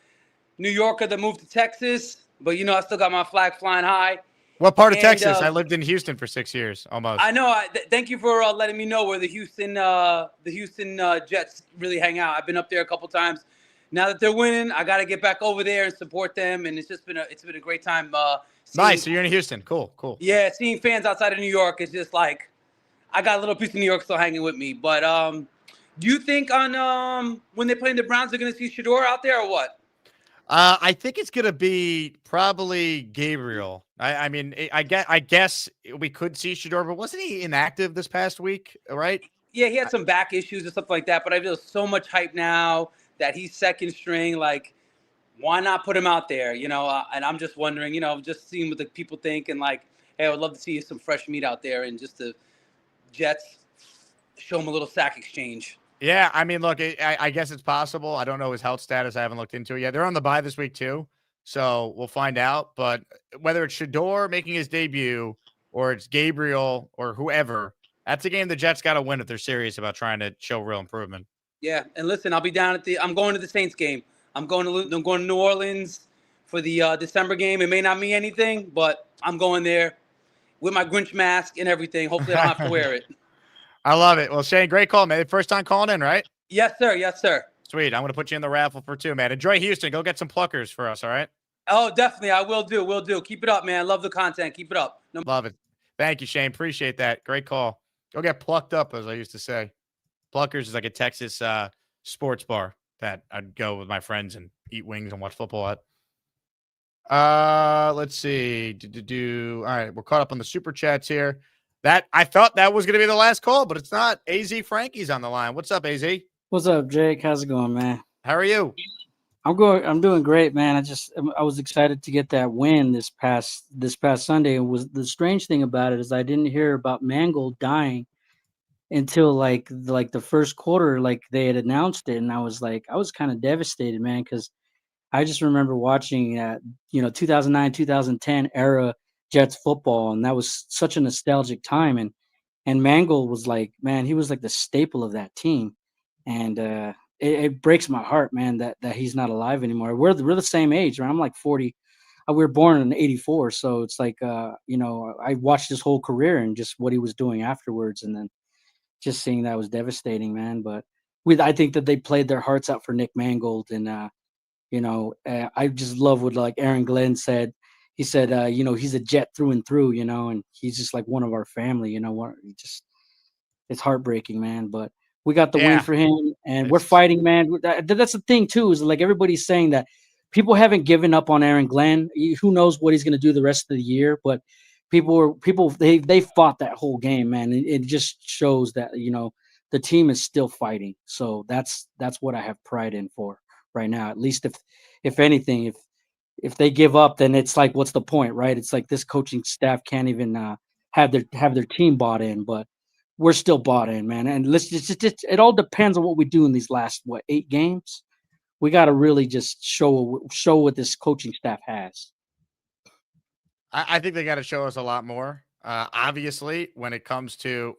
New Yorker that moved to Texas, but, I still got my flag flying high. What part of And, Texas? I lived in Houston for 6 years, almost. I know. Thank you for letting me know where the Houston Jets really hang out. I've been up there a couple times. Now that they're winning, I got to get back over there and support them. And it's been a great time. Nice. So you're in Houston. Cool. Yeah, seeing fans outside of New York is just like I got a little piece of New York still hanging with me. But do you think on when they play in the Browns, they're going to see Shador out there or what? I think it's gonna be probably Gabriel. I mean, I guess we could see Shador, but wasn't he inactive this past week? Right? Yeah, he had some back issues and stuff like that. But I feel so much hype now that he's second string. Like, why not put him out there? And I'm just wondering, just seeing what the people think and like, hey, I would love to see some fresh meat out there and just the Jets show him a little sack exchange. Yeah, I mean, look, I guess it's possible. I don't know his health status. I haven't looked into it yet. They're on the bye this week too, so we'll find out. But whether it's Shador making his debut or it's Gabriel or whoever, that's a game the Jets got to win if they're serious about trying to show real improvement. Yeah, and listen, I'll be down I'm going to the Saints game. I'm going to New Orleans for the December game. It may not mean anything, but I'm going there with my Grinch mask and everything. Hopefully, I don't have to wear it. I love it. Well, Shane, great call, man. First time calling in, right? Yes, sir. Yes, sir. Sweet. I'm going to put you in the raffle for 2, man. Enjoy Houston. Go get some pluckers for us, all right? Oh, definitely. I will do. Will do. Keep it up, man. Love the content. Keep it up. Love it. Thank you, Shane. Appreciate that. Great call. Go get plucked up, as I used to say. Pluckers is like a Texas sports bar that I'd go with my friends and eat wings and watch football at. Let's see. All right, we're caught up on the super chats here. That I thought that was going to be the last call, but it's not. AZ Frankie's on the line. What's up, AZ? What's up, Jake? How's it going, man? How are you? I'm doing great, man. I was excited to get that win this past Sunday. And was the strange thing about it is I didn't hear about Mangold dying until like the first quarter, like they had announced it, and I was kind of devastated, man, because I just remember watching 2009, 2010 era Jets football, and that was such a nostalgic time. And Mangold was like, man, he was like the staple of that team, and it breaks my heart, man, that he's not alive anymore. We're the same age, right? I'm like 40. We were born in '84, so it's like I watched his whole career and just what he was doing afterwards, and then just seeing that was devastating, man. But I think that they played their hearts out for Nick Mangold, and I just love what like Aaron Glenn said. He said, he's a Jet through and through, and he's just like one of our family, it's heartbreaking, man. But we got the win for him, and we're fighting, man. That's the thing too, is like everybody's saying that people haven't given up on Aaron Glenn. Who knows what he's going to do the rest of the year, but they fought that whole game, man. It just shows that, the team is still fighting. So that's what I have pride in for right now. At least if anything, if they give up, then it's like, what's the point, right? It's like this coaching staff can't even have their team bought in, but we're still bought in, man. And let's just it all depends on what we do in these last 8 games. We got to really just show what this coaching staff has. I think they got to show us a lot more. Obviously, when it comes to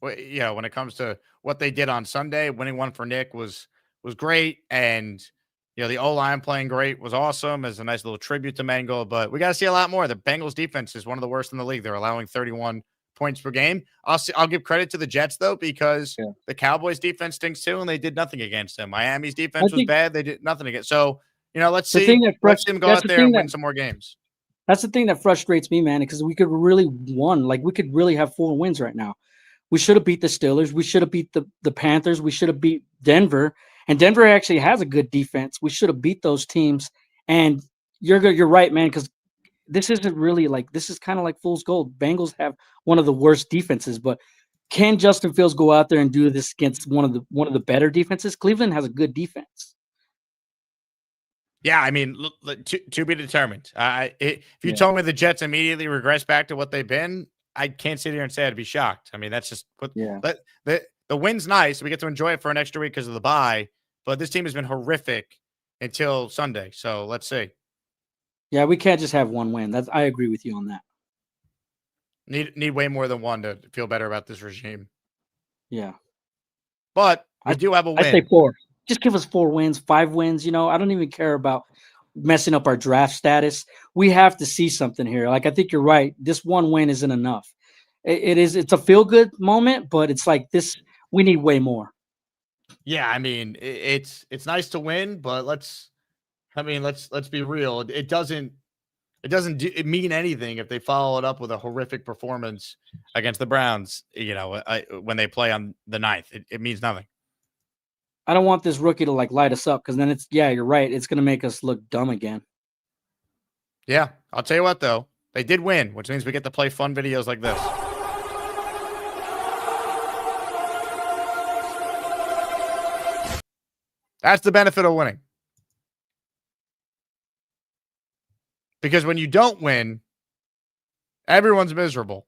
what they did on Sunday, winning one for Nick was great, and the O-line playing great was awesome as a nice little tribute to Mangold. But we got to see a lot more. The Bengals defense is one of the worst in the league. They're allowing 31 points per game. I'll give credit to the Jets though, because the Cowboys defense stinks too, and they did nothing against them. Miami's defense was bad. They did nothing against. So let's see. Let's see them go out there and win some more games. That's the thing that frustrates me, man, because we could really we could really have 4 wins right now. We should have beat the Steelers. We should have beat the Panthers. We should have beat Denver. And Denver actually has a good defense. We should have beat those teams. And you're right, man, because this isn't really this is kind of like fool's gold. Bengals have one of the worst defenses, but can Justin Fields go out there and do this against one of the better defenses? Cleveland has a good defense. Yeah, I mean, to be determined. If you told me the Jets immediately regress back to what they've been, I can't sit here and say I'd be shocked. I mean, that's just but the win's nice. We get to enjoy it for an extra week because of the bye. But this team has been horrific until Sunday. So let's see. Yeah, we can't just have one win. I agree with you on that. Need way more than one to feel better about this regime. Yeah. But I do have a win. I say 4. Just give us 4 wins, 5 wins. I don't even care about messing up our draft status. We have to see something here. Like, I think you're right. This one win isn't enough. It's a feel good moment, but it's like this. We need way more. Yeah, I mean, it's nice to win, but let's be real. It doesn't mean anything if they follow it up with a horrific performance against the Browns. When they play on the 9th, it means nothing. I don't want this rookie to like light us up, because then you're right. It's going to make us look dumb again. Yeah, I'll tell you what though, they did win, which means we get to play fun videos like this. That's the benefit of winning. Because when you don't win, everyone's miserable.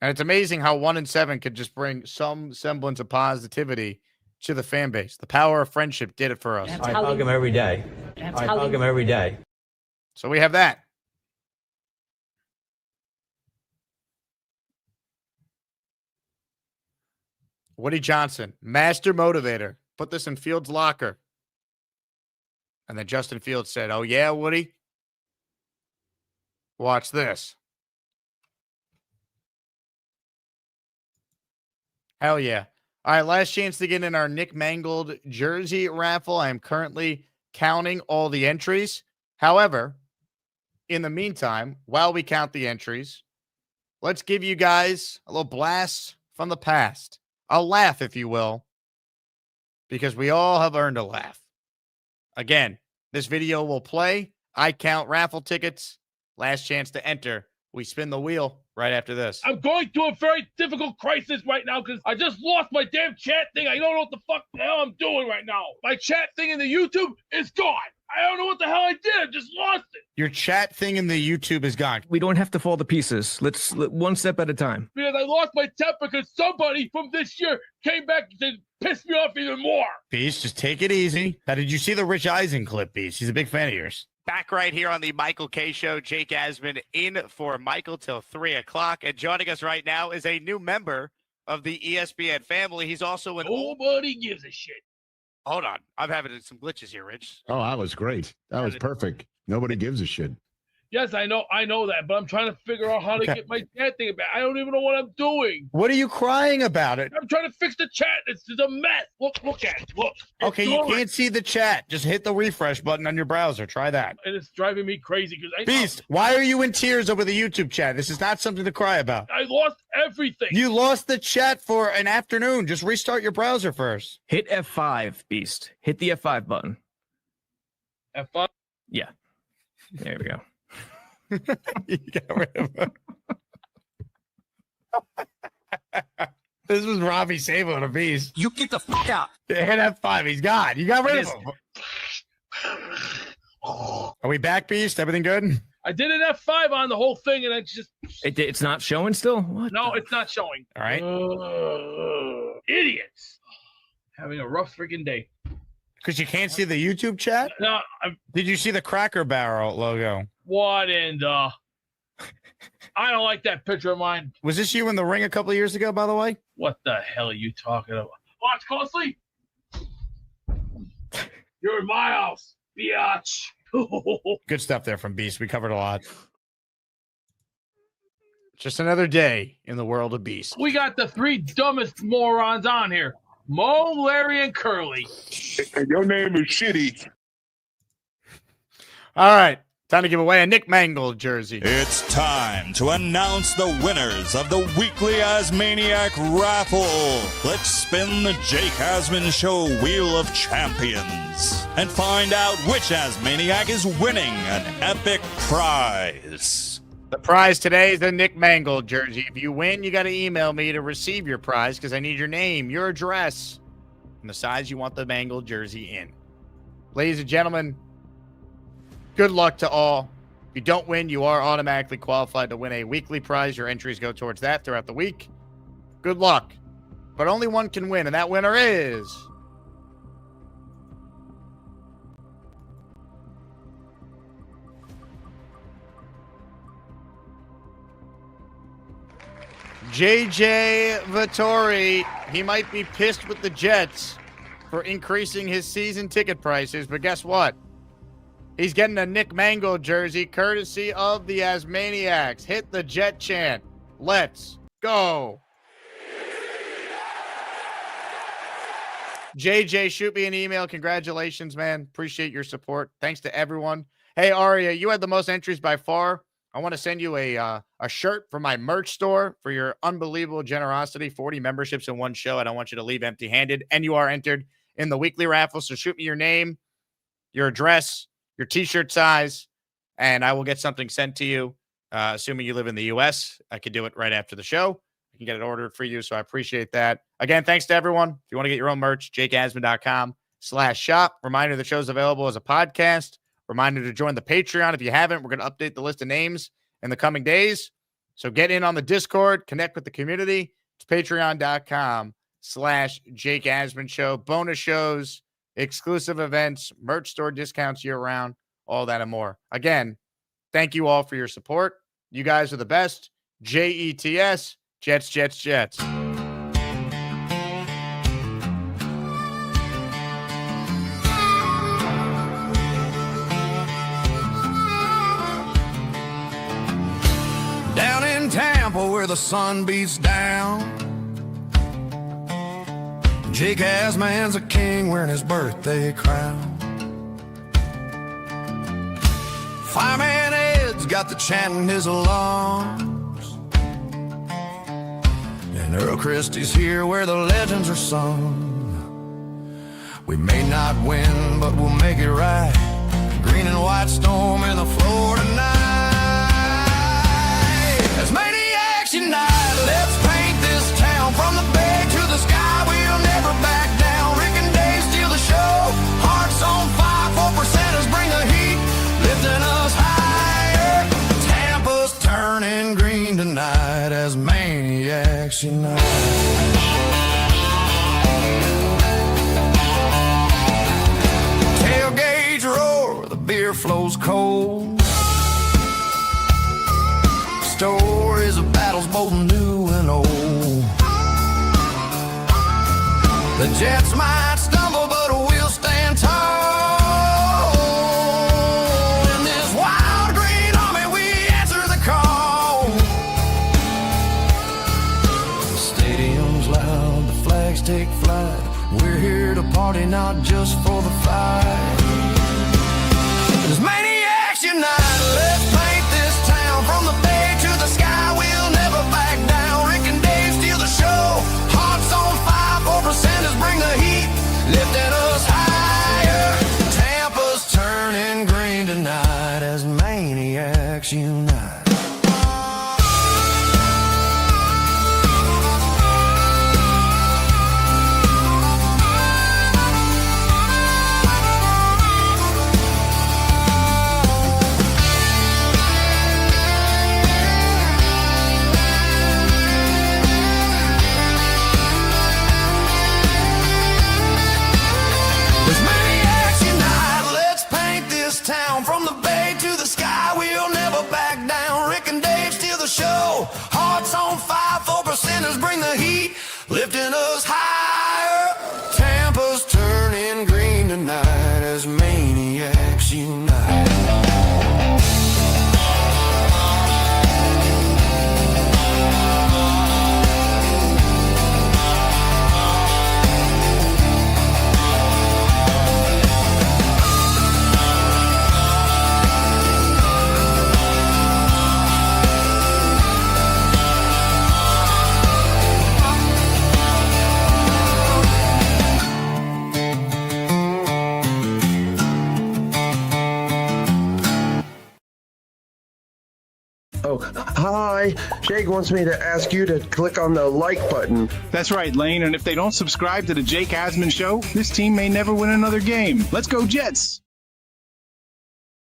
And it's amazing how 1-7 could just bring some semblance of positivity to the fan base. The power of friendship did it for us. I hug him every day. I hug him every day. So we have that. Woody Johnson, master motivator. Put this in Fields' locker. And then Justin Fields said, "Oh, yeah, Woody? Watch this." Hell yeah. All right, last chance to get in our Nick Mangold jersey raffle. I am currently counting all the entries. However, in the meantime, while we count the entries, let's give you guys a little blast from the past. A laugh, if you will, because we all have earned a laugh. Again, this video will play. I count raffle tickets. Last chance to enter. We spin the wheel right after this. I'm going through a very difficult crisis right now because I just lost my damn chat thing. I don't know what the fuck the hell I'm doing right now. My chat thing in the YouTube is gone. I don't know what the hell I did. I just lost it. Your chat thing in the YouTube is gone. We don't have to fall to pieces. Let's one step at a time. Because I lost my temper because somebody from this year came back and pissed me off even more. Beast, just take it easy. How did you see the Rich Eisen clip, Beast? He's a big fan of yours. Back right here on the Michael K Show. Jake Asman in for Michael till 3 o'clock. And joining us right now is a new member of the ESPN family. He's also an Nobody gives a shit. Hold on. I'm having some glitches here, Rich. Oh, that was great. That was perfect. Nobody gives a shit. Yes, I know that, but I'm trying to figure out how to get my chat thing back. I don't even know what I'm doing. What are you crying about it? I'm trying to fix the chat. It's a mess. Look at it. Look. Okay, you can't see the chat. Just hit the refresh button on your browser. Try that. And it's driving me crazy because Beast, why are you in tears over the YouTube chat? This is not something to cry about. I lost everything. You lost the chat for an afternoon. Just restart your browser first. Hit F5, Beast. Hit the F5 button. F5? Yeah. There we go. You got rid of him. This was Robbie Sabo to Beast. You get the fuck out. Hit F5. He's gone. You got rid of him. Are we back, Beast? Everything good? I did an F5 on the whole thing, and It's not showing still? What? No, it's not showing. All right. Idiots. Having a rough freaking day. Because you can't see the YouTube chat? No. Did you see the Cracker Barrel logo? What in the... I don't like that picture of mine. Was this you in the ring a couple of years ago, by the way? What the hell are you talking about? Watch closely. You're in my house, biatch. Good stuff there from Beast. We covered a lot. Just another day in the world of Beast. We got the three dumbest morons on here. Mo, Larry, and Curly. And your name is Shitty. All right. Time to give away a Nick Mangold jersey. It's time to announce the winners of the weekly Asmaniac raffle. Let's spin the Jake Asman Show Wheel of Champions and find out which Asmaniac is winning an epic prize. The prize today is the Nick Mangold jersey. If you win, you got to email me to receive your prize because I need your name, your address, and the size you want the Mangold jersey in. Ladies and gentlemen, good luck to all. If you don't win, you are automatically qualified to win a weekly prize. Your entries go towards that throughout the week. Good luck. But only one can win, and that winner is... JJ Vittori. He might be pissed with the Jets for increasing his season ticket prices, but guess what? He's getting a Nick Mangold jersey courtesy of the Asmaniacs. Hit the Jet chant. Let's go. JJ, shoot me an email. Congratulations, man. Appreciate your support. Thanks to everyone. Hey, Aria, you had the most entries by far. I want to send you a shirt from my merch store for your unbelievable generosity. 40 memberships in one show. I don't want you to leave empty-handed. And you are entered in the weekly raffle. So shoot me your name, your address, your t-shirt size, and I will get something sent to you. Assuming you live in the U.S., I could do it right after the show. I can get it ordered for you, so I appreciate that. Again, thanks to everyone. If you want to get your own merch, jakeasman.com/shop. Reminder, the show's available as a podcast. Reminder to join the Patreon if you haven't. We're going to update the list of names in the coming days. So get in on the Discord, connect with the community. It's patreon.com/JakeAsmanShow. Bonus shows, exclusive events, merch store discounts year-round, all that and more. Again, thank you all for your support. You guys are the best. JETS, Jets, Jets, Jets. Down in Tampa where the sun beats down, Jake Asman's a king wearing his birthday crown. Fireman Ed's got the chant in his alarms, and Earl Christie's here where the legends are sung. We may not win, but we'll make it right. Green and white storm in the floor tonight. As maniacs unite, let's paint this town from the bay to the sky. We'll never back down. Rick and Dave steal the show. Hearts on fire, 4%ers bring the heat, lifting us higher. Tampa's turning green tonight as maniacs unite. Tailgates roar, the beer flows cold. Stories of battles both new and old. The Jets might stumble, but we'll stand tall. In this wild green army, we answer the call. The stadium's loud, the flags take flight. We're here to party, not just for the fight. As maniacs unite, let's paint this town from the bay to the sky. We'll never back down. Rick and Dave steal the show. Hearts on fire, 4%ers bring the heat, lifting us higher. Tampa's turning green tonight as maniacs unite. Town from the bay to the sky, we'll never back down. Rick and Dave steal the show. Hearts on fire, 4%ers bring the heat, lifting us higher. Tampa's turning green tonight as maniacs unite. Oh, hi. Jake wants me to ask you to click on the like button. That's right, Lane. And if they don't subscribe to the Jake Asman Show, this team may never win another game. Let's go, Jets!